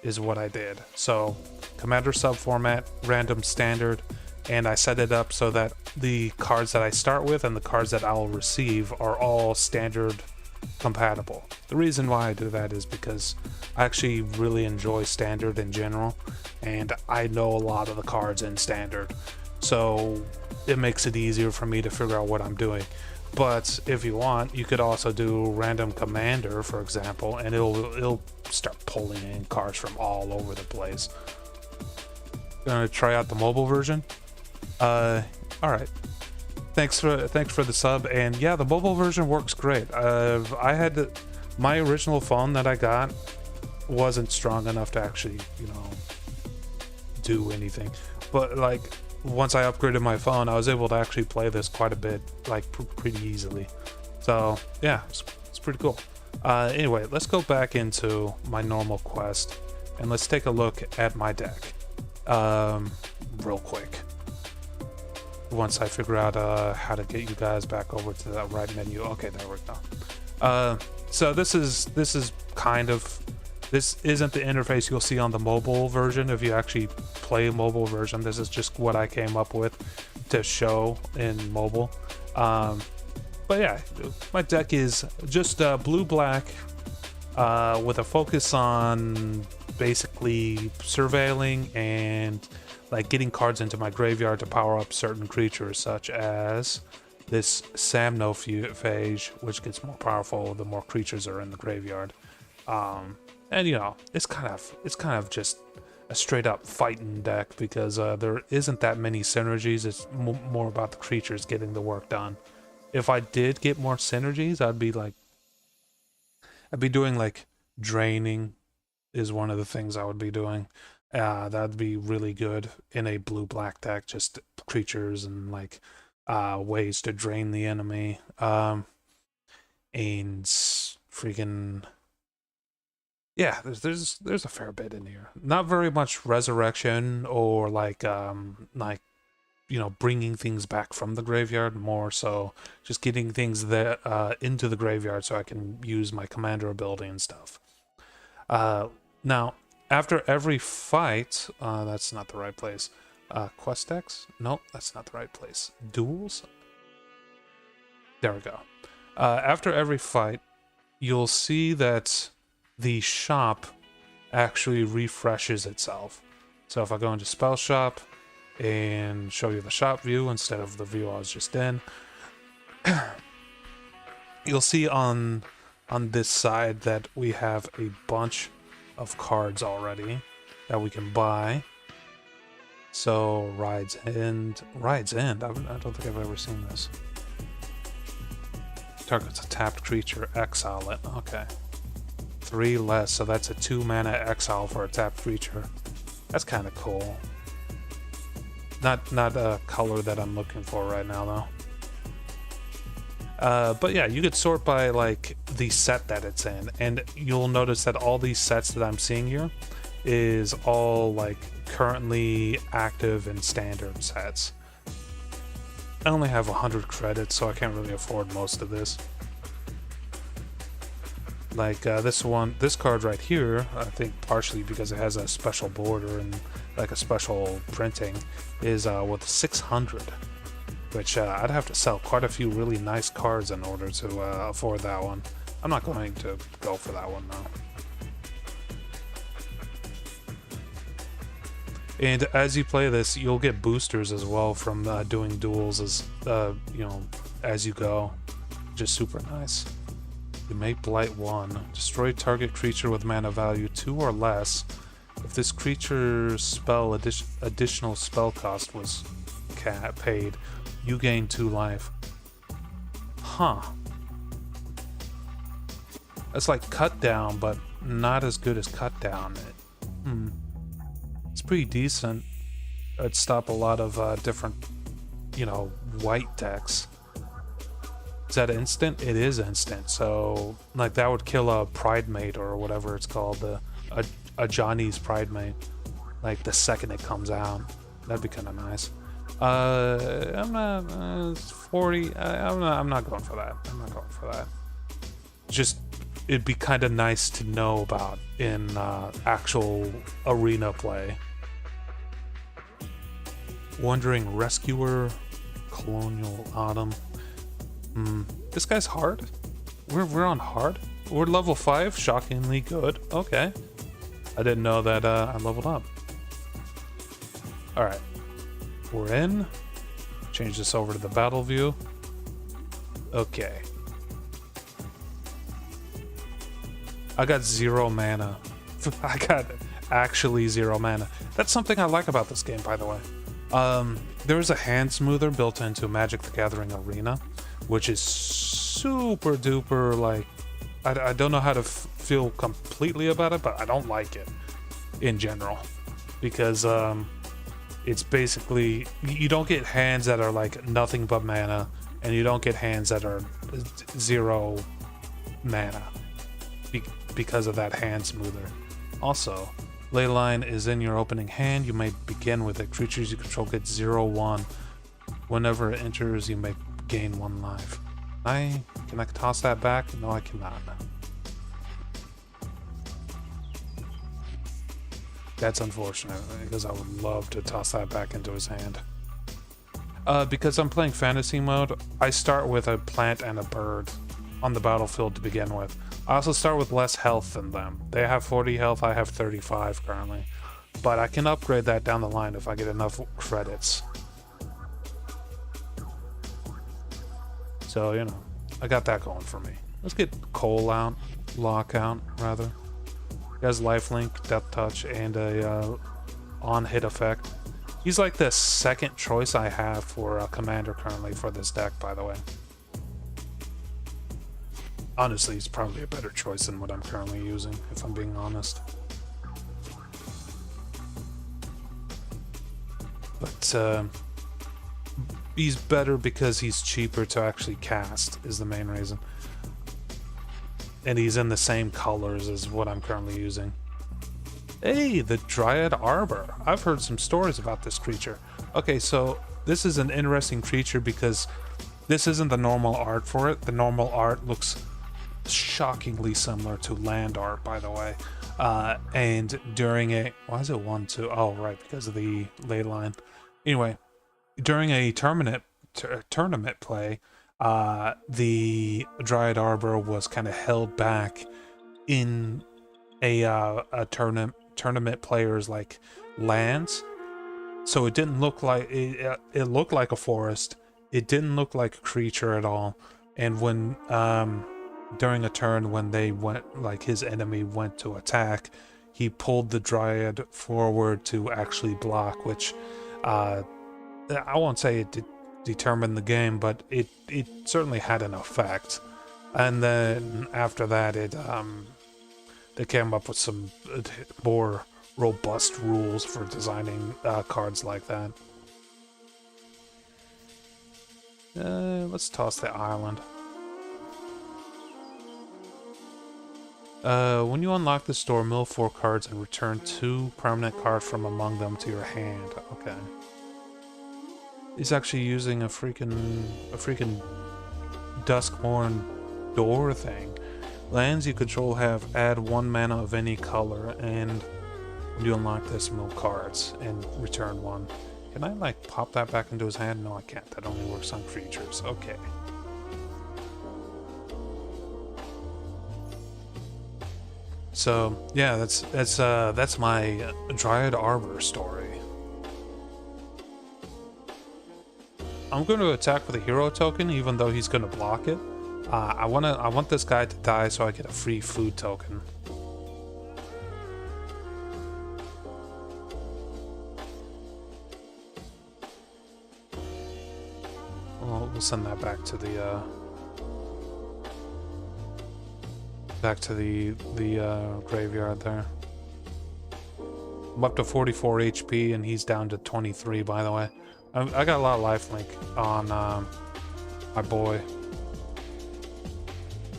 is what I did. So Commander sub format, random standard, and I set it up so that the cards that I start with and the cards that I'll receive are all standard compatible. The reason why I do that is because I actually really enjoy standard in general, and I know a lot of the cards in standard, so it makes it easier for me to figure out what I'm doing. But if you want, you could also do random commander, for example, and it'll start pulling in cards from all over the place. Gonna try out the mobile version. All right. Thanks for the sub, and yeah, the mobile version works great. My original phone that I got wasn't strong enough to actually, do anything. But like once I upgraded my phone, I was able to actually play this quite a bit, like pretty easily. So yeah, it's pretty cool. Anyway, let's go back into my normal quest and let's take a look at my deck real quick. Once I figure out how to get you guys back over to that right menu. Okay, there we go. So this isn't the interface you'll see on the mobile version if you actually play a mobile version. This is just what I came up with to show in mobile. But yeah, my deck is just blue-black with a focus on basically surveilling and like getting cards into my graveyard to power up certain creatures, such as this Samnophage, which gets more powerful the more creatures are in the graveyard. And it's kind of just a straight up fighting deck because there isn't that many synergies. It's more about the creatures getting the work done. If I did get more synergies, I'd be doing like draining is one of the things I would be doing. That'd be really good in a blue-black deck, just creatures and like ways to drain the enemy. And freaking yeah, there's a fair bit in here. Not very much resurrection or like bringing things back from the graveyard. More so just getting things there into the graveyard so I can use my commander ability and stuff. Now, after every fight, that's not the right place. Quest decks? Nope, that's not the right place. Duels? There we go. After every fight, you'll see that the shop actually refreshes itself. So if I go into Spell Shop and show you the shop view instead of the view I was just in, you'll see on this side that we have a bunch of cards already that we can buy. So Ride's End. I don't think I've ever seen this. Targets a tapped creature, exile it. Okay. 3 less, so that's a 2-mana exile for a tapped creature. That's kind of cool. Not a color that I'm looking for right now though. But yeah, you could sort by like the set that it's in, and you'll notice that all these sets that I'm seeing here is all like currently active and standard sets. I only have 100 credits, so I can't really afford most of this. Like this card right here, I think partially because it has a special border and like a special printing, is with 600. Which I'd have to sell quite a few really nice cards in order to afford that one. I'm not going to go for that one though. And as you play this, you'll get boosters as well from doing duels as you go. Just super nice. You may blight 1. Destroy target creature with mana value 2 or less. If this creature's spell additional spell cost was paid, you gain 2 life. Huh. That's like cut down, but not as good as cut down. It's pretty decent. It'd stop a lot of different, you know, white decks. Is that instant? It is instant. So, like, that would kill a Pride Mate or whatever it's called, a Johnny's Pride Mate. Like the second it comes out, that'd be kind of nice. I'm not 40. I'm not going for that. I'm not going for that. Just it'd be kind of nice to know about in actual arena play. Wandering Rescuer, Colonial Autumn. This guy's hard. We're on hard. We're level 5, shockingly good. Okay. I didn't know that I leveled up. Alright. We're in. Change this over to the battle view. Okay. I got 0 mana. I got actually 0 mana. That's something I like about this game, by the way. There is a hand smoother built into Magic the Gathering Arena, which is super duper, like, I don't know how to feel completely about it, but I don't like it in general, because it's basically, you don't get hands that are like nothing but mana, and you don't get hands that are 0 mana because of that hand smoother. Also, Leyline is in your opening hand. You may begin with it. Creatures you control get 0/1. Whenever it enters, you may gain 1 life. Can I toss that back? No, I cannot. That's unfortunate, because I would love to toss that back into his hand. Because I'm playing fantasy mode, I start with a plant and a bird on the battlefield to begin with. I also start with less health than them. They have 40 health, I have 35 currently. But I can upgrade that down the line if I get enough credits. So, you know, I got that going for me. Let's get Cole out, Lockout, rather. He has Lifelink, Death Touch, and a on-hit effect. He's like the second choice I have for a commander currently for this deck, by the way. Honestly, he's probably a better choice than what I'm currently using, if I'm being honest. But he's better because he's cheaper to actually cast, is the main reason. And he's in the same colors as what I'm currently using. Hey, the Dryad Arbor. I've heard some stories about this creature. Okay, so this is an interesting creature because this isn't the normal art for it. The normal art looks shockingly similar to land art, by the way. And during a... Why is it 1-2? Oh, right, because of the ley line. Anyway, during a tournament play, the Dryad Arbor was kind of held back in a tournament players like lands, so it didn't look like it looked like a forest. It didn't look like a creature at all. And when during a turn when they went, like his enemy went to attack, he pulled the Dryad forward to actually block, which I won't say it did determine the game, but it certainly had an effect. And then after that, they came up with some more robust rules for designing cards like that. Let's toss the island. When you unlock the store, mill 4 cards and return 2 permanent cards from among them to your hand. Okay. He's actually using a freaking Duskborn door thing. Lands you control have add 1 mana of any color, and when you unlock this, mill cards and return 1. Can I like pop that back into his hand? No, I can't. That only works on creatures. Okay. So yeah, that's my Dryad Arbor story. I'm going to attack with a hero token, even though he's going to block it. I want this guy to die so I get a free food token. We'll send that back to the graveyard there. I'm up to 44 HP and he's down to 23, by the way. I got a lot of lifelink on my boy.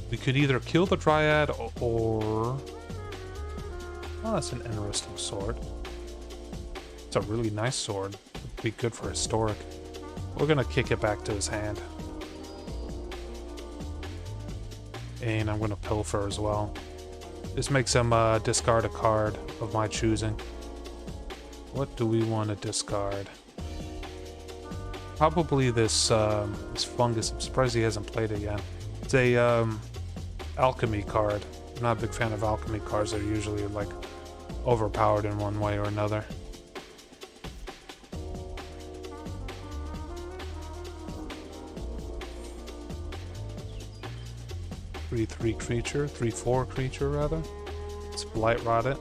We could either kill the Dryad or... Oh, that's an interesting sword. It's a really nice sword. It'd be good for historic. We're gonna kick it back to his hand. And I'm gonna pilfer as well. This makes him discard a card of my choosing. What do we want to discard? Probably this this fungus. I'm surprised he hasn't played it yet. It's a alchemy card. I'm not a big fan of alchemy cards. They're usually like overpowered in one way or another. 3/3 creature, 3/4 creature rather. Let's blight rot it.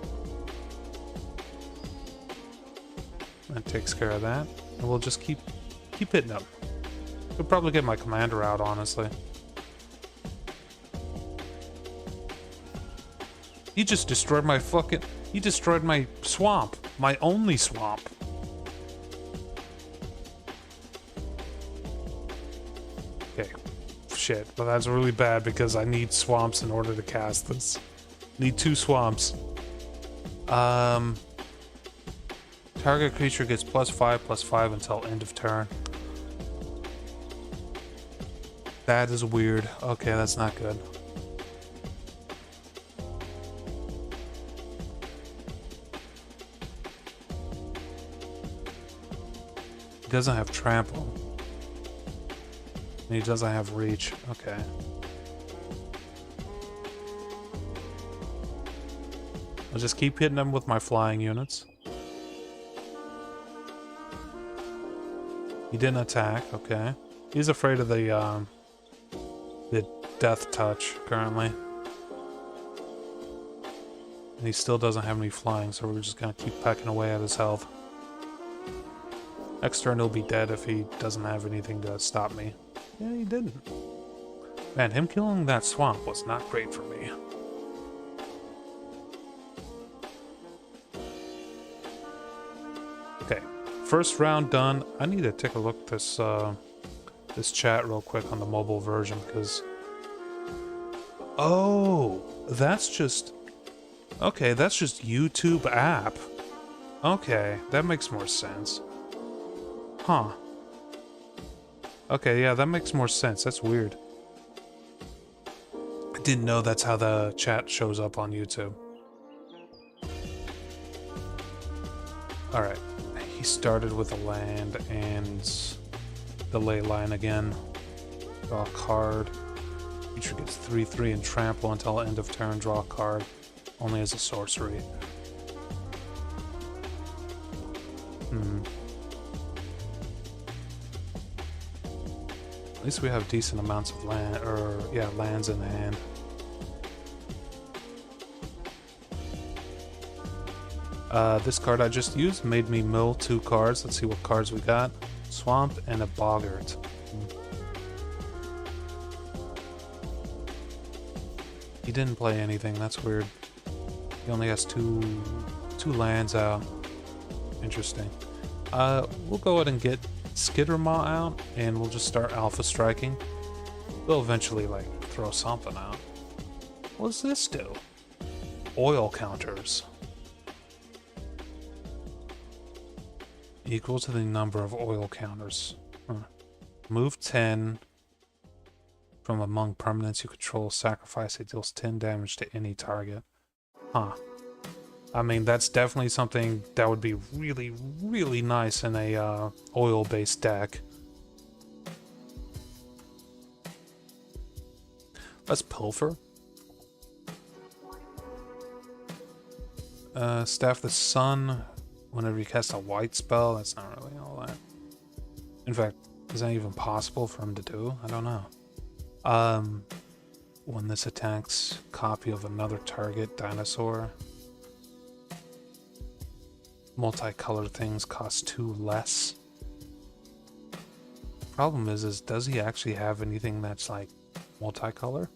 That takes care of that. And we'll just keep hitting him. Could probably get my commander out, honestly. He just destroyed my he destroyed my swamp. My only swamp. Okay. Shit. Well, that's really bad because I need swamps in order to cast this. Need 2 swamps. Target creature gets +5/+5 until end of turn. That is weird. Okay, that's not good. He doesn't have trample. And he doesn't have reach. Okay. I'll just keep hitting him with my flying units. He didn't attack, okay. He's afraid of the death touch currently. And he still doesn't have any flying, so we're just gonna keep pecking away at his health. Next turn he'll be dead if he doesn't have anything to stop me. Yeah, he didn't. Man, him killing that swamp was not great for me. Okay, first round done. I need to take a look at this this chat real quick on the mobile version because... Oh, that's just... Okay, that's just YouTube app. Okay, that makes more sense. Huh. Okay, yeah, that makes more sense. That's weird. I didn't know that's how the chat shows up on YouTube. Alright. He started with a land and the ley line again. Draw a card. Creature gets 3/3 and trample until end of turn. Draw a card. Only as a sorcery. At least we have decent amounts of land, or yeah, lands in hand. This card I just used made me mill 2 cards. Let's see what cards we got. Swamp and a Boggart. He didn't play anything, that's weird. He only has two lands out. Interesting. We'll go ahead and get Skittermaw out, and we'll just start alpha striking. We'll eventually, like, throw something out. What does this do? Oil counters. Equal to the number of oil counters. Move 10 from among permanents you control. Sacrifice. It deals 10 damage to any target. Huh. I mean, that's definitely something that would be really, really nice in a oil-based deck. Let's pilfer. Staff the Sun. Whenever you cast a white spell, that's not really all that. In fact, is that even possible for him to do? I don't know. when this attacks, copy of another target dinosaur. Multicolored things cost 2 less. Problem is does he actually have anything that's like multicolor?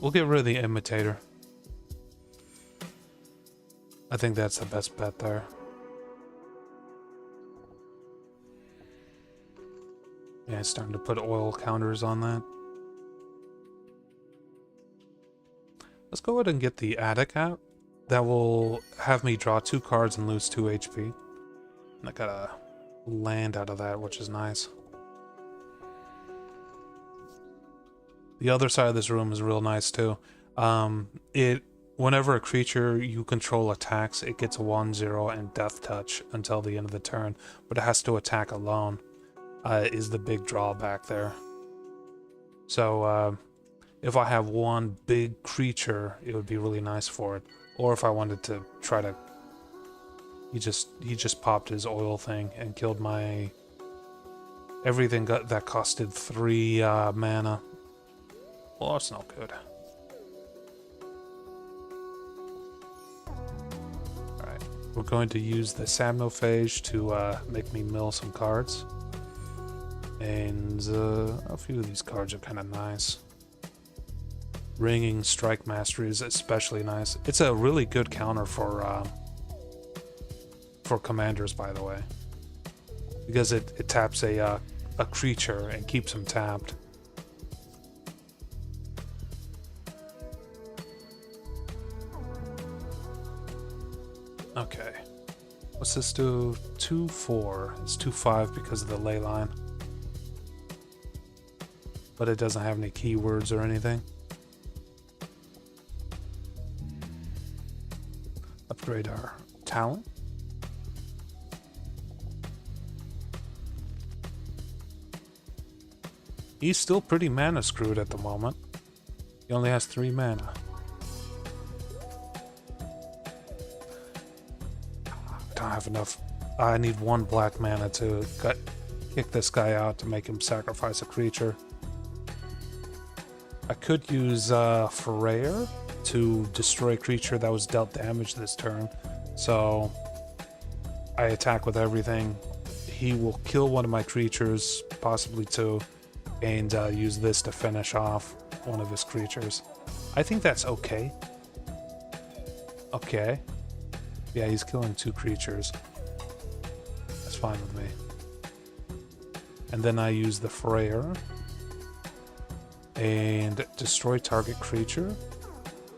We'll get rid of the imitator. I think that's the best bet there. Yeah, it's starting to put oil counters on that. Let's go ahead and get the attic out. That will have me draw 2 cards and lose 2 HP. And I got a land out of that, which is nice. The other side of this room is real nice too. Whenever a creature you control attacks, it gets a 1/0 and death touch until the end of the turn, but it has to attack alone. Is the big drawback there. So if I have one big creature, it would be really nice for it. Or if I wanted to try to, he just popped his oil thing and killed my everything that costed 3 mana. Well, that's not good. Alright, we're going to use the Samnophage to make me mill some cards. And a few of these cards are kind of nice. Ringing Strike Mastery is especially nice. It's a really good counter for commanders, by the way. Because it taps a creature and keeps him tapped. Okay. What's this do? 2/4. It's 2/5 because of the ley line. But it doesn't have any keywords or anything. Upgrade our talent. He's still pretty mana screwed at the moment. He only has 3 mana. I don't have enough. I need 1 black mana to kick this guy out to make him sacrifice a creature. I could use Furrier to destroy a creature that was dealt damage this turn. So I attack with everything. He will kill one of my creatures, possibly 2, and use this to finish off one of his creatures. I think that's okay. Okay. Yeah, he's killing 2 creatures. That's fine with me. And then I use the Furrier and destroy target creature.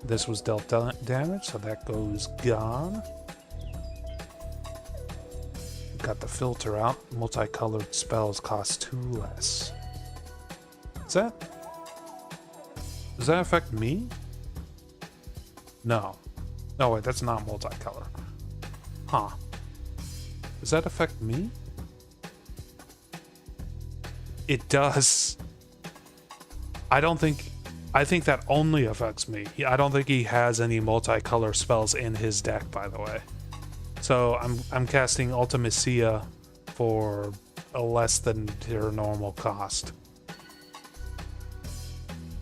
This was dealt damage, so that goes gone. Got the filter out. Multicolored spells cost 2 less. Does that affect me? No. No, wait, that's not multicolor. Huh. Does that affect me? It does. I think that only affects me. I don't think he has any multicolor spells in his deck, by the way. So I'm casting Ultimacia for a less than their normal cost.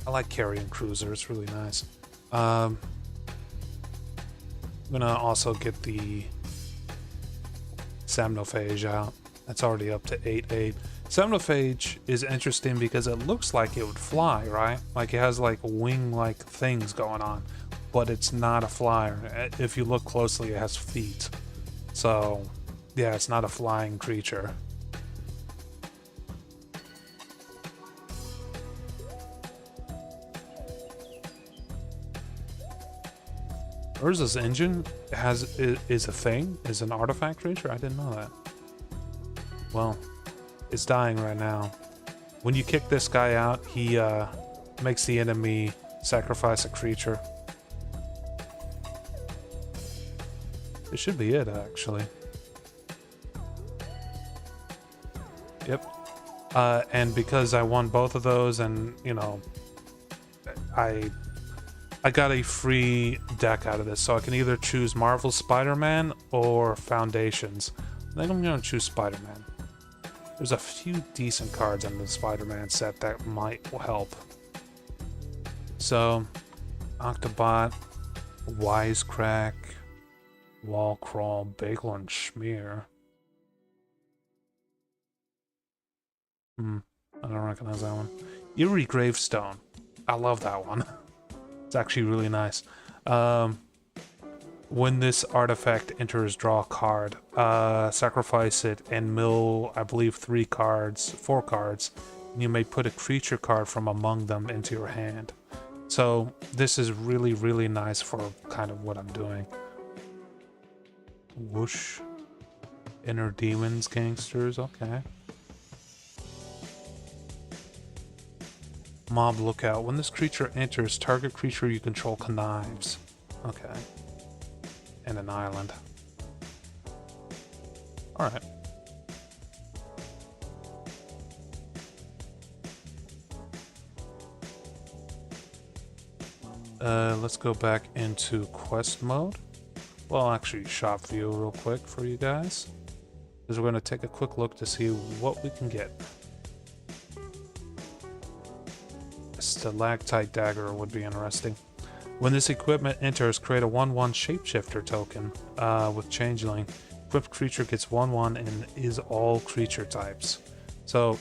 I like carrying cruiser, it's really nice. I'm gonna also get the Samnophage out. That's already up to 8/8. Samnophage is interesting because it looks like it would fly, right? Like it has like wing-like things going on, but it's not a flyer. If you look closely, it has feet. So, yeah, it's not a flying creature. Urza's engine is a thing? Is an artifact creature? I didn't know that. Well, it's dying right now. When you kick this guy out, he makes the enemy sacrifice a creature. It should be it, actually. Yep. And because I won both of those, and you know, I I got a free deck out of this, so I can either choose Marvel Spider-Man or Foundations. I think I'm going to choose Spider-Man. There's a few decent cards in the Spider-Man set that might help. So, Octobot, Wisecrack, Wall Crawl, Bagel and Schmear. I don't recognize that one. Eerie Gravestone. I love that one. It's actually really nice. When this artifact enters, draw a card. Sacrifice it and mill, I believe, 4 cards. And you may put a creature card from among them into your hand. So this is really, really nice for kind of what I'm doing. Whoosh. Inner Demons, Gangsters, okay. Mob Lookout. When this creature enters, target creature you control connives. Okay. And an island. Alright. Let's go back into quest mode. Well, actually, shop view real quick for you guys. Because we're going to take a quick look to see what we can get. A stalactite dagger would be interesting. When this equipment enters, create a 1/1 shapeshifter token with changeling. Equipped creature gets 1/1 and is all creature types. So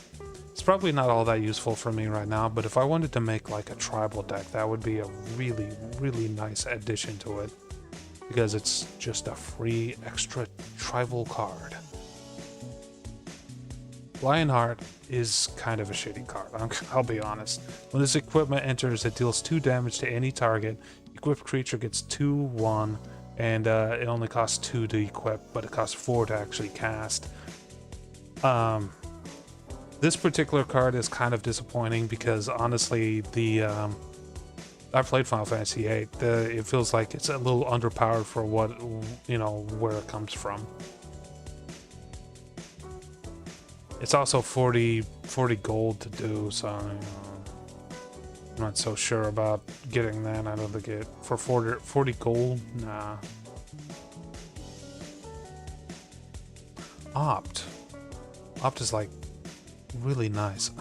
it's probably not all that useful for me right now, but if I wanted to make like a tribal deck, that would be a really, really nice addition to it. Because it's just a free extra tribal card. Lionheart is kind of a shitty card, I'll be honest. When this equipment enters, it deals 2 damage to any target. Equipped creature gets 2/1, and it only costs 2 to equip, but it costs 4 to actually cast. This particular card is kind of disappointing because honestly, I played Final Fantasy VIII. It feels like it's a little underpowered for what, you know, where it comes from. It's also 40 gold to do, so you know, I'm not so sure about getting that out of the gate. For 40 gold, nah. Opt is like really nice.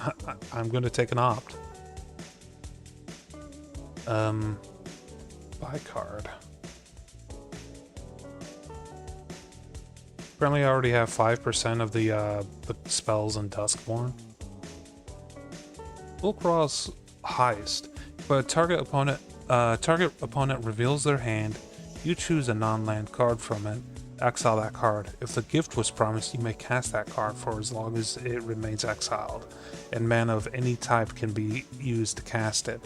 I'm gonna take an Opt. Buy card. Apparently I already have 5% of the spells in Duskborn. Ulcraw's highest. But target opponent reveals their hand. You choose a non-land card from it. Exile that card. If the gift was promised, you may cast that card for as long as it remains exiled. And mana of any type can be used to cast it.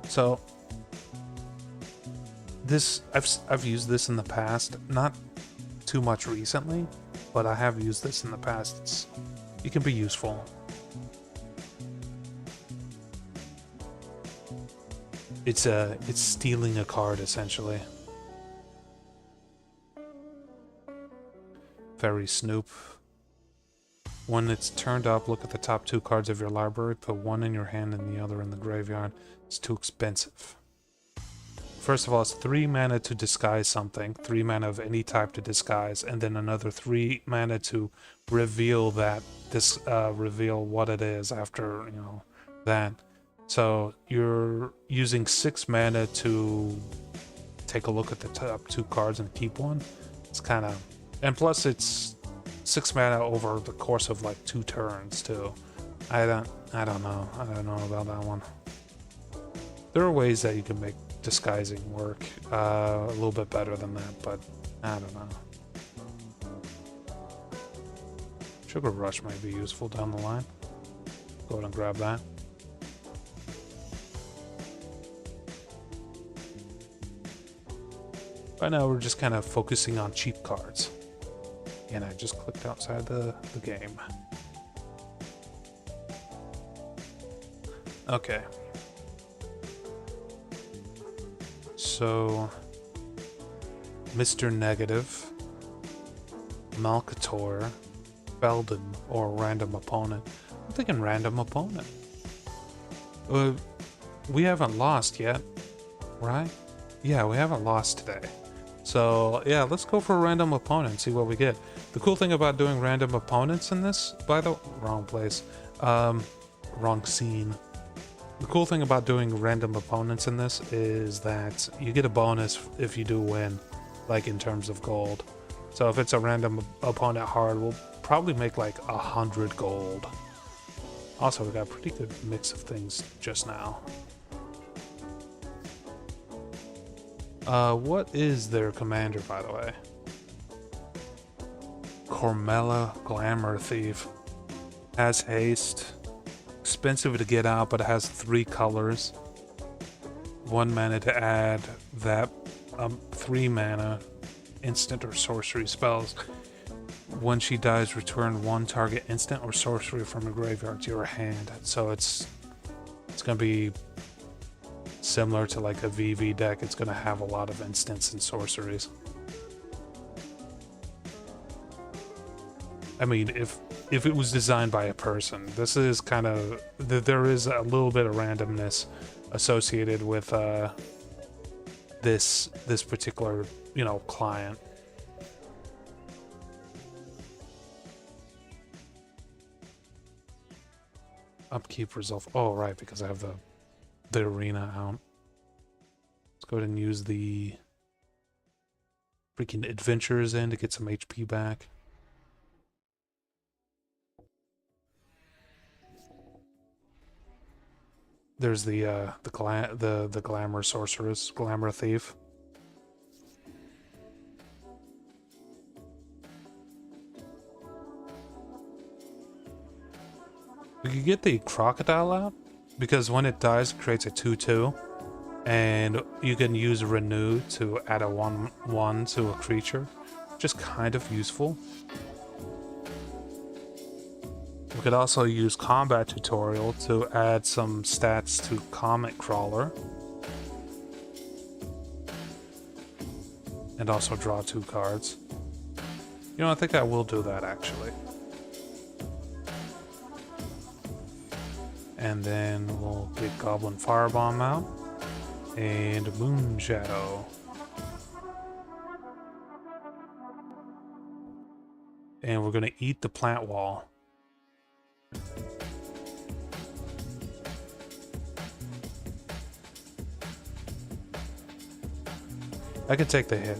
So this I've used this in the past, not too much recently, but I have used this in the past. It can be useful. It's stealing a card essentially. Fairy Snoop. When it's turned up, look at the top 2 cards of your library, put one in your hand and the other in the graveyard. It's too expensive. First of all, it's 3 mana to disguise something, 3 mana of any type to disguise, and then another 3 mana to reveal reveal what it is after, you know, that. So you're using 6 mana to take a look at the top 2 cards and keep one. It's kind of, and plus it's 6 mana over the course of like 2 turns too. I don't know about that one. There are ways that you can make disguising work a little bit better than that, but I don't know. Sugar Rush might be useful down the line. Go ahead and grab that. Right now we're just kind of focusing on cheap cards. And I just clicked outside the game. Okay. So, Mr. Negative, Malcator, Belden, or Random Opponent. I'm thinking Random Opponent. We haven't lost yet, right? Yeah, we haven't lost today. So yeah, let's go for a random opponent, see what we get. The cool thing about doing random opponents in this, by the wrong place, wrong scene. The cool thing about doing random opponents in this is that you get a bonus if you do win, like in terms of gold. So if it's a random opponent hard, we'll probably make like 100 gold. Also, we got a pretty good mix of things just now. What is their commander, by the way? Cormella Glamour Thief. Has haste. Expensive to get out, but it has 3 colors. 1 mana to add that 3 mana instant or sorcery spells. When she dies, return 1 target instant or sorcery from your graveyard to your hand. So it's gonna be similar to like a VV deck. It's gonna have a lot of instants and sorceries. I mean, if it was designed by a person, this is kind of, there is a little bit of randomness associated with this particular, you know, client. Upkeep resolve. Oh, right, because I have the arena out. Let's go ahead and use the freaking adventures in to get some HP back. There's the glamour sorceress, glamour thief. We could get the crocodile out, because when it dies, it creates a 2/2, and you can use renew to add a 1/1 to a creature. Just kind of useful. We could also use combat tutorial to add some stats to Comet Crawler. And also draw 2 cards. You know, I think I will do that actually. And then we'll get Goblin Firebomb out. And Moon Shadow. And we're gonna eat the plant wall. I could take the hit.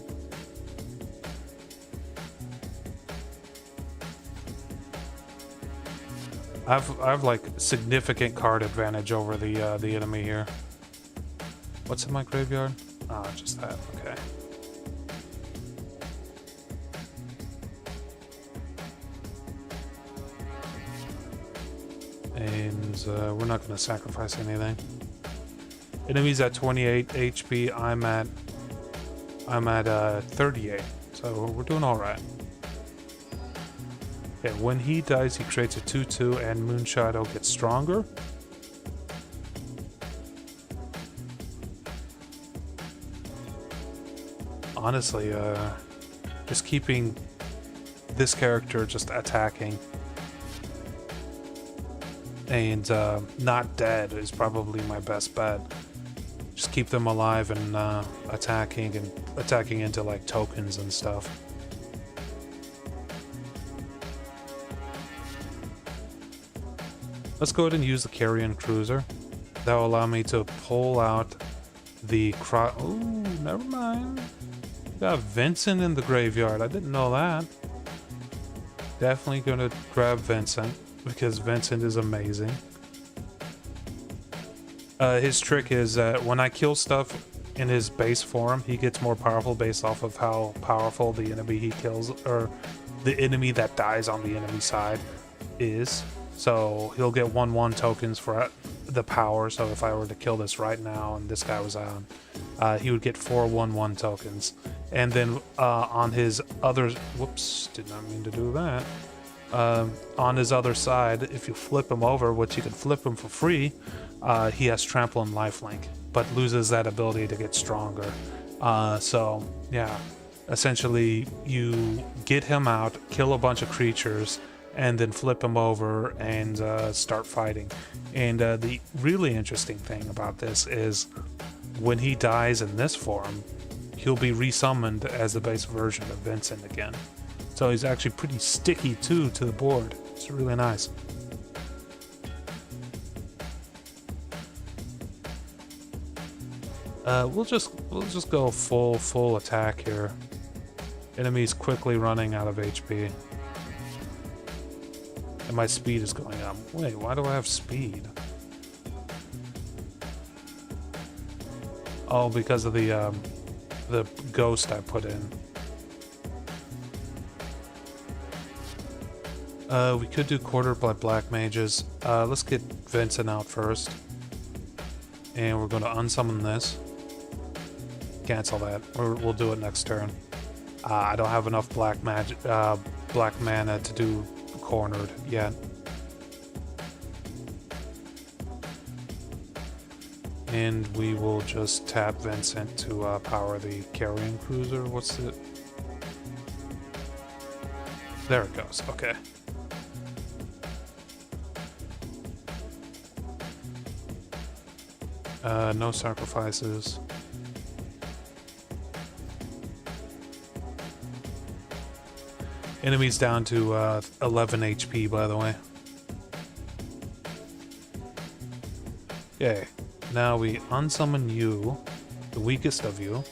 I've like significant card advantage over the enemy here. What's in my graveyard? Ah, just that. Okay. And we're not going to sacrifice anything. Enemy's at 28 HP. I'm at 38, so we're doing all right. Okay, when he dies, he creates a 2/2, and Moonshadow gets stronger. Honestly, just keeping this character just attacking and not dead is probably my best bet. Just keep them alive and attacking into like tokens and stuff. Let's go ahead and use the Carrion Cruiser. That will allow me to pull out the Ooh, never mind. Got Vincent in the graveyard. I didn't know that. Definitely gonna grab Vincent because Vincent is amazing. His trick is that when I kill stuff in his base form, he gets more powerful based off of how powerful the enemy he kills, or the enemy that dies on the enemy side is. So he'll get 1/1 tokens for the power. So if I were to kill this right now and this guy was on, he would get 4 1/1 tokens. And then on his other, whoops, did not mean to do that. On his other side, if you flip him over, which you can flip him for free, he has trample and lifelink, but loses that ability to get stronger. So yeah, essentially you get him out, kill a bunch of creatures, and then flip him over and start fighting. And the really interesting thing about this is when he dies in this form, he'll be resummoned as the base version of Vincent again. So he's actually pretty sticky too to the board. It's really nice. We'll just go full attack here. Enemies quickly running out of HP. And my speed is going up. Wait, why do I have speed? Oh, because of the ghost I put in. We could do quarter by black mages. Let's get Vincent out first. And we're going to unsummon this. Cancel that. We'll do it next turn. I don't have enough black mana to do cornered yet. And we will just tap Vincent to power the carrion cruiser. What's it? There it goes. Okay. No sacrifices. Enemies down to 11 HP, by the way. Okay. Now we unsummon you, the weakest of you,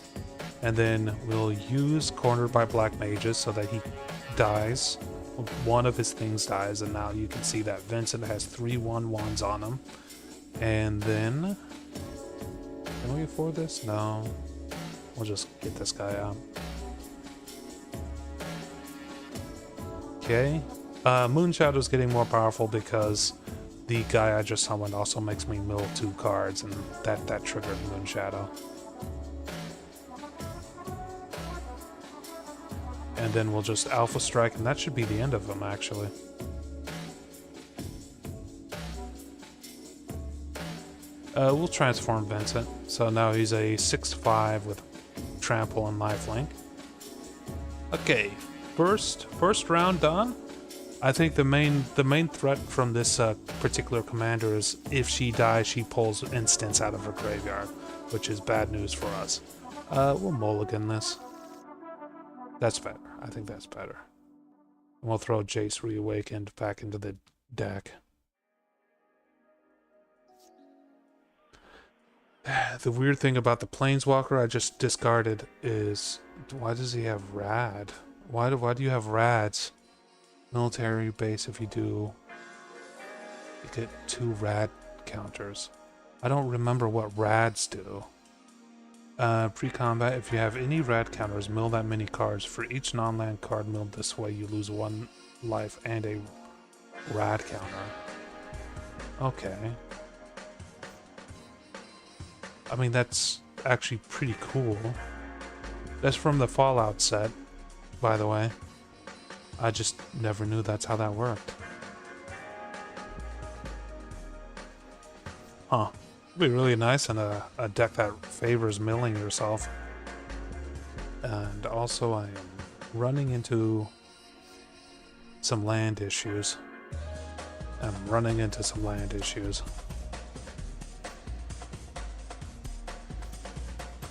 and then we'll use Cornered by Black Mages so that he dies. One of his things dies, and now you can see that Vincent has 3 1/1s on him. And then... Can we afford this? No. We'll just get this guy out. Okay. Moonshadow's getting more powerful because the guy I just summoned also makes me mill 2 cards, and that triggered Moonshadow. And then we'll just Alpha Strike, and that should be the end of him, actually. We'll transform Vincent. So now he's a 6/5 with Trample and Lifelink. Okay, first round done. I think the main threat from this particular commander is if she dies, she pulls instants out of her graveyard, which is bad news for us. We'll mulligan this. That's better. I think that's better. And we'll throw Jace Reawakened back into the deck. The weird thing about the Planeswalker I just discarded is, why does he have Rad? Why do you have Rads? Military base, if you do, you get 2 Rad counters. I don't remember what Rads do. Pre-combat, if you have any Rad counters, mill that many cards. For each non-land card milled this way, you lose 1 life and a Rad counter. Okay. I mean, that's actually pretty cool. That's from the Fallout set, by the way. I just never knew that's how that worked. Huh. It'd be really nice in a deck that favors milling yourself. And also I am running into some land issues.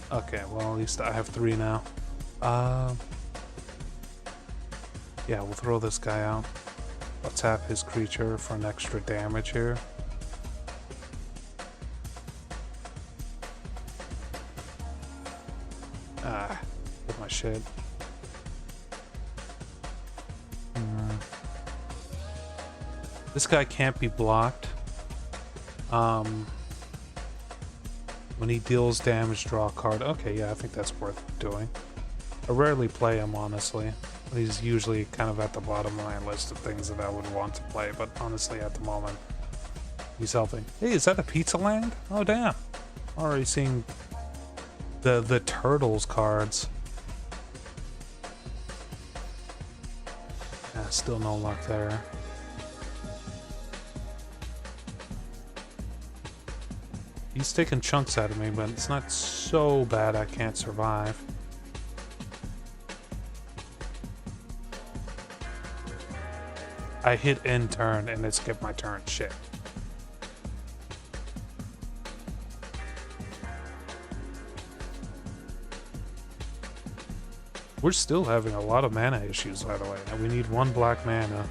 Okay, well at least I have 3 now. Yeah, we'll throw this guy out. I'll tap his creature for an extra damage here. Get my shit. This guy can't be blocked. When he deals damage, draw a card. Okay, yeah, I think that's worth doing. I rarely play him, honestly. He's usually kind of at the bottom of my list of things that I would want to play, but honestly, at the moment, he's helping. Hey, is that a Pizza Land? Oh, damn. Already seeing the Turtles cards. Yeah, still no luck there. He's taking chunks out of me, but it's not so bad I can't survive. I hit end turn and it skipped my turn. Shit. We're still having a lot of mana issues, by the way. And we need 1 black mana.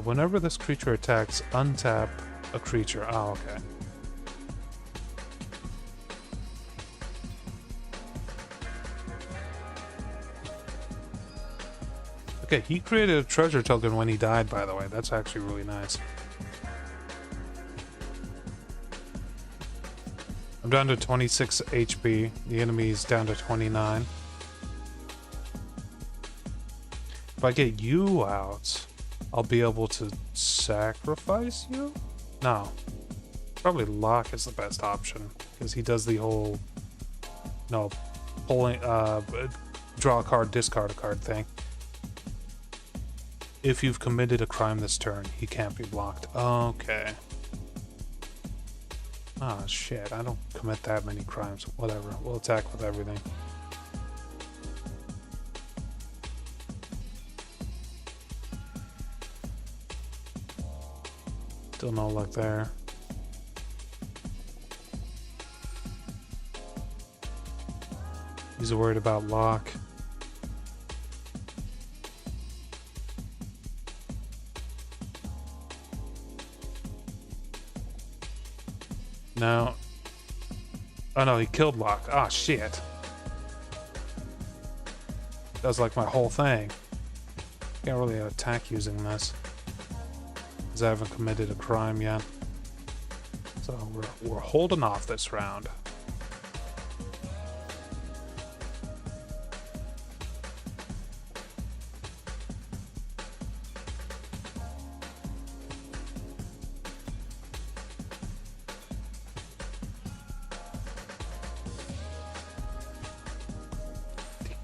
Whenever this creature attacks, untap a creature. Oh, okay. Okay, he created a treasure token when he died, by the way. That's actually really nice. I'm down to 26 HP. The enemy's down to 29. If I get you out, I'll be able to sacrifice you? No. Probably Locke is the best option, because he does the whole... No, pulling... draw a card, discard a card thing. If you've committed a crime this turn, he can't be blocked. Okay. Ah, shit. I don't commit that many crimes. Whatever. We'll attack with everything. Still no luck there. He's worried about Locke. No. Oh no, he killed Locke. Ah, shit. That was like my whole thing. Can't really attack using this, because I haven't committed a crime yet. So we're holding off this round.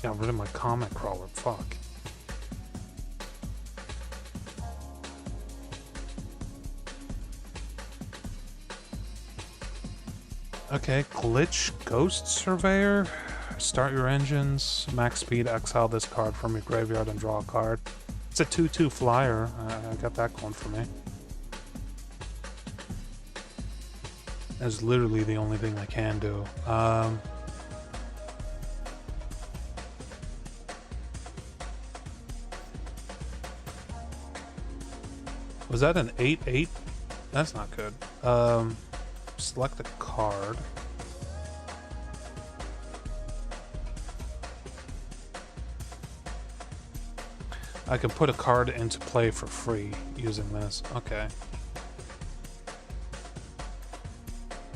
Got rid of my comic crawler, fuck. Okay, glitch Ghost Surveyor. Start your engines, max speed, exile this card from your graveyard and draw a card. It's a 2/2 flyer. I got that going for me. That's literally the only thing I can do. Was that an 8/8? That's not good. Select a card. I can put a card into play for free using this. Okay.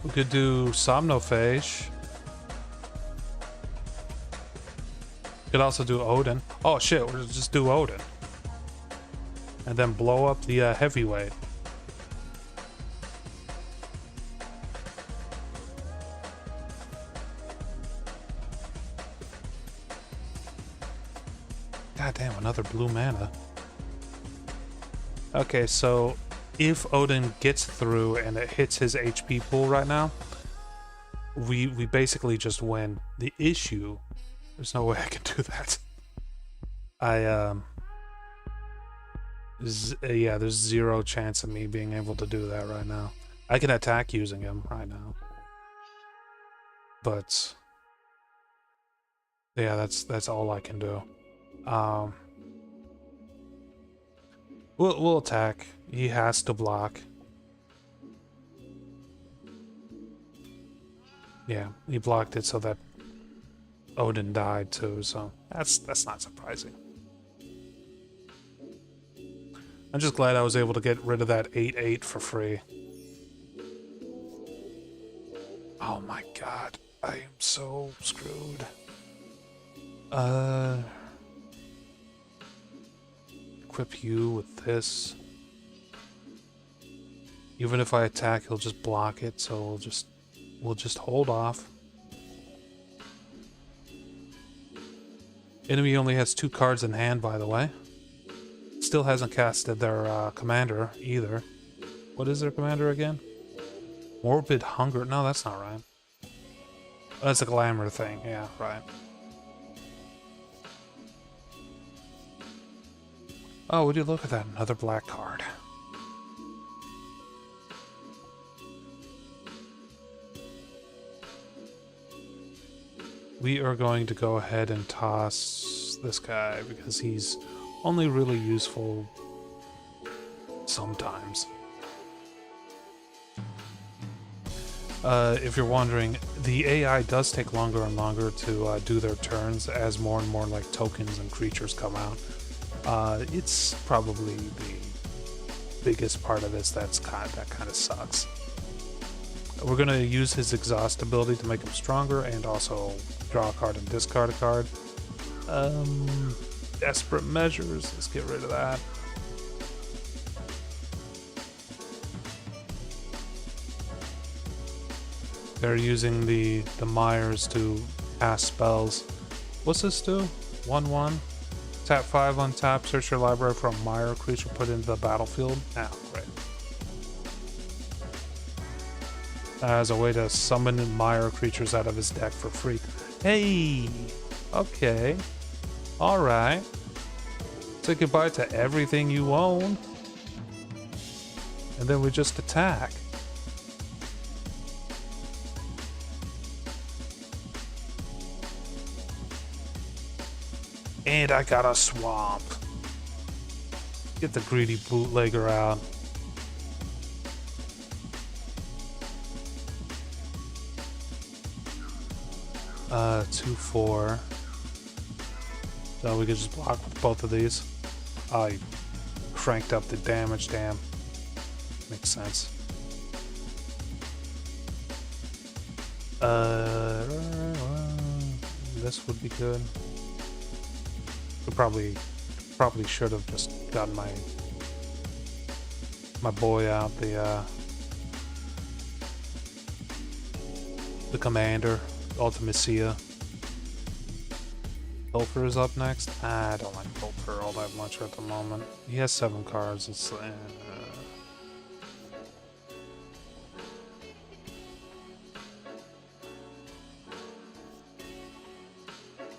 We could do Somnophage. Could also do Odin. Oh shit, we'll just do Odin. And then blow up the heavyweight. God damn, another blue mana. Okay, so if Odin gets through and it hits his HP pool right now, we basically just win. The issue, there's no way I can do that. Yeah, there's zero chance of me being able to do that right now. I can attack using him right now, but yeah, that's all I can do. We'll attack. He has to block. Yeah, he blocked it so that Odin died too. So that's not surprising. I'm just glad I was able to get rid of that 8/8 for free. Oh my god, I am so screwed. Equip you with this. Even if I attack, he'll just block it, so we'll just hold off. Enemy only has 2 cards in hand, by the way. Still hasn't casted their commander either. What is their commander again? Morbid Hunger. No, that's not right. That's a glamour thing. Yeah, right. Oh, would you look at that? Another black card. we are going to go ahead and toss this guy because he's only really useful sometimes. If you're wondering, the AI does take longer and longer to do their turns as more and more like tokens and creatures come out. It's probably the biggest part of this that kind of sucks. We're gonna use his exhaust ability to make him stronger and also draw a card and discard a card. Desperate measures, let's get rid of that. They're using the Myers to cast spells. What's this do? 1/1. Tap 5 on tap, search your library for a Meyer creature put into the battlefield. Ah, great. As a way to summon Meyer creatures out of his deck for free. Hey! Okay. Alright. Say goodbye to everything you own. And then we just attack. And I got a swamp. Get the greedy bootlegger out. Uh, 2/4. So we could just block with both of these. I cranked up the damage, damn. Makes sense. This would be good. We probably should have just gotten my boy out, the commander, Ultimacia. Pilfer is up next. I don't like Pilfer all that much at the moment. He has 7 cards. It's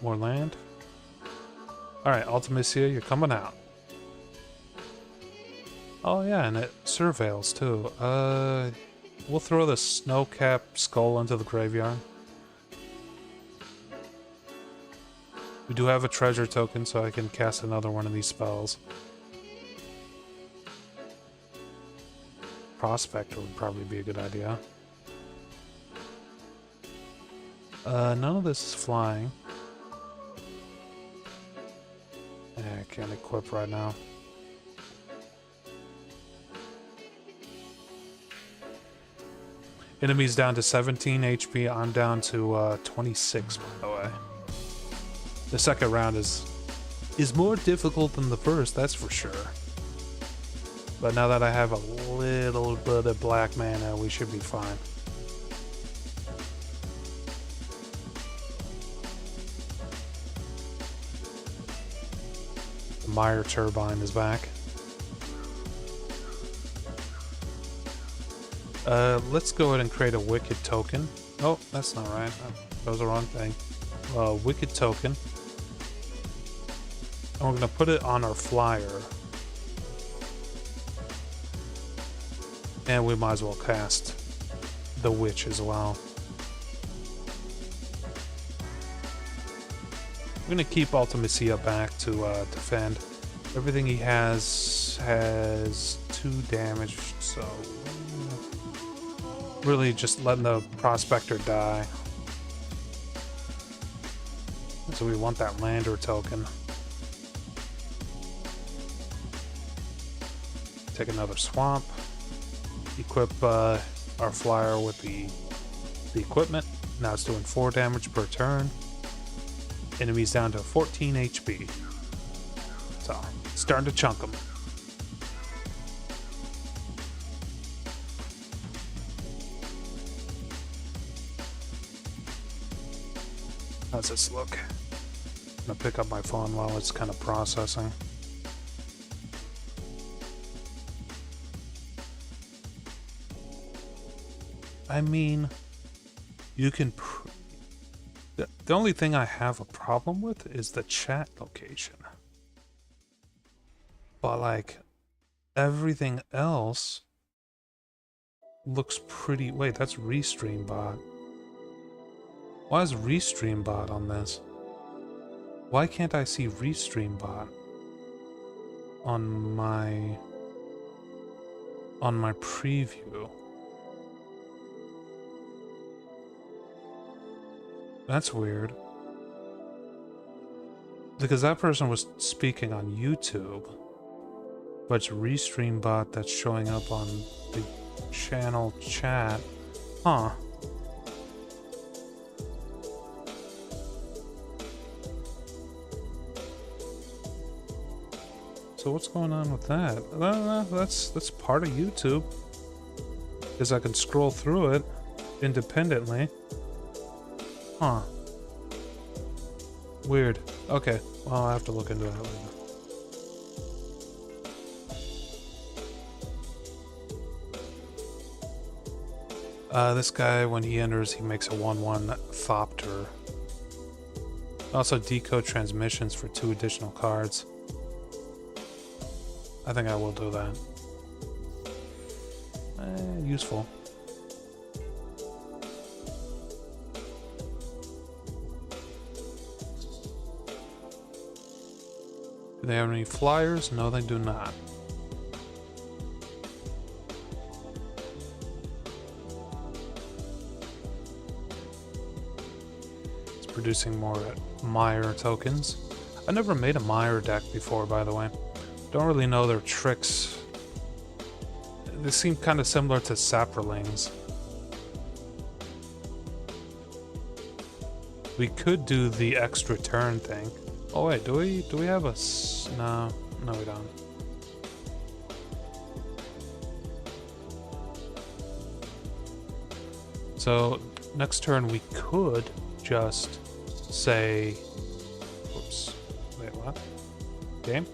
more land. Alright, Ultimacia, you're coming out. Oh yeah, and it surveils too. We'll throw the Snowcap Skull into the graveyard. We do have a treasure token, so I can cast another one of these spells. Prospector would probably be a good idea. None of this is flying. I can't equip right now. Enemies down to 17 HP. I'm down to 26, by the way. The second round is more difficult than the first, that's for sure. But now that I have a little bit of black mana, we should be fine. The Meyer Turbine is back. Let's go ahead and create a Wicked token. Oh, that's not right. That was the wrong thing. Wicked token. And we're going to put it on our flyer. And we might as well cast the Witch as well. I'm going to keep Ultimacia back to defend. Everything he has 2 damage, so really just letting the Prospector die. So we want that Lander token. Take another swamp. Equip our flyer with the equipment. Now it's doing 4 damage per turn. Enemies down to 14 HP. So, starting to chunk them. How's this look? I'm gonna pick up my phone while it's kind of processing. I mean, you can... The only thing I have a problem with is the chat location. But, like, everything else looks pretty... Wait, that's Restream bot. Why is Restream Bot on this? Why can't I see Restream Bot on my preview? That's weird. Because that person was speaking on YouTube, but it's Restream Bot that's showing up on the channel chat. Huh. So what's going on with that? That's part of YouTube. Because I can scroll through it independently. Huh. Weird. Okay. Well, I'll have to look into that later. This guy, when he enters, he makes a 1/1 Thopter. Also decode transmissions for 2 additional cards. I think I will do that. Useful. Do they have any flyers? No, they do not. It's producing more Meyer tokens. I never made a Meyer deck before, by the way. Don't really know their tricks. They seem kind of similar to Saprolings. We could do the extra turn thing. Oh wait, do we have a no, we don't. So next turn we could just say, whoops, wait, what? Game?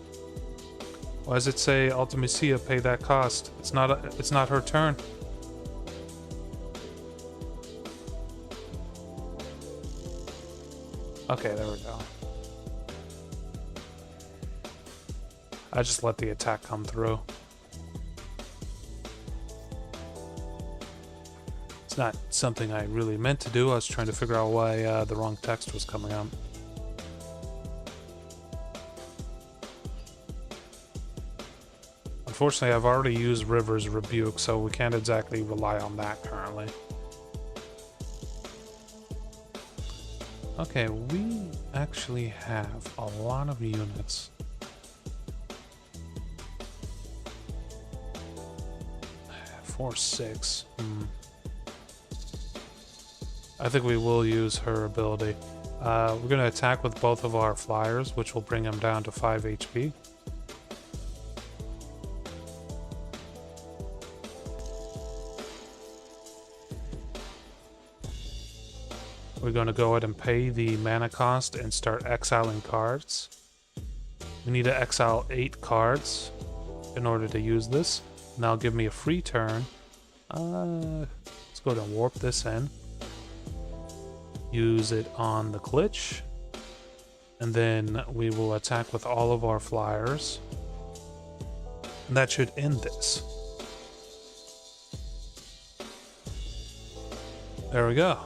Why does it say Ultimacia pay that cost? It's not her turn. Okay, there we go. I just let the attack come through. It's not something I really meant to do. I was trying to figure out why the wrong text was coming up. Unfortunately, I've already used River's Rebuke, so we can't exactly rely on that currently. Okay, we actually have a lot of units. Four, 6. I think we will use her ability. We're going to attack with both of our flyers, which will bring him down to 5 HP. We're going to go ahead and pay the mana cost and start exiling cards. We need to exile 8 cards in order to use this. And that'll give me a free turn. Let's go ahead and warp this in. Use it on the glitch. And then we will attack with all of our flyers. And that should end this. There we go.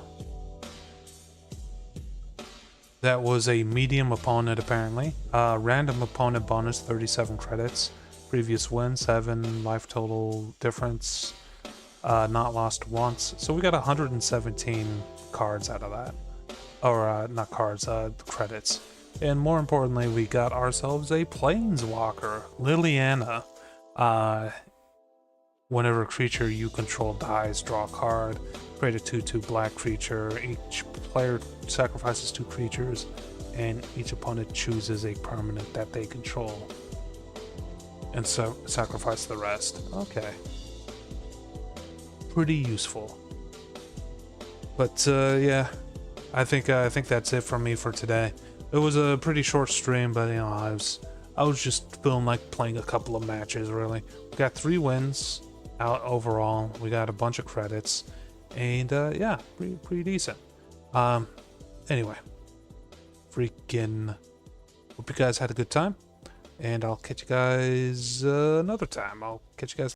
That was a medium opponent, apparently. Random opponent bonus, 37 credits. Previous win, 7. Life total difference, not lost once. So we got 117 cards out of that. Or, not cards, credits. And more importantly, we got ourselves a Planeswalker, Liliana. Whenever a creature you control dies, draw a card. Create a 2/2 black creature. Each player sacrifices 2 creatures, and each opponent chooses a permanent that they control. And so sacrifice the rest. Okay. Pretty useful. But yeah, I think that's it from me for today. It was a pretty short stream, but you know, I was just feeling like playing a couple of matches. Really, we got 3 wins out overall. We got a bunch of credits, and yeah, pretty decent. Anyway, freaking hope you guys had a good time, and I'll catch you guys another time. I'll catch you guys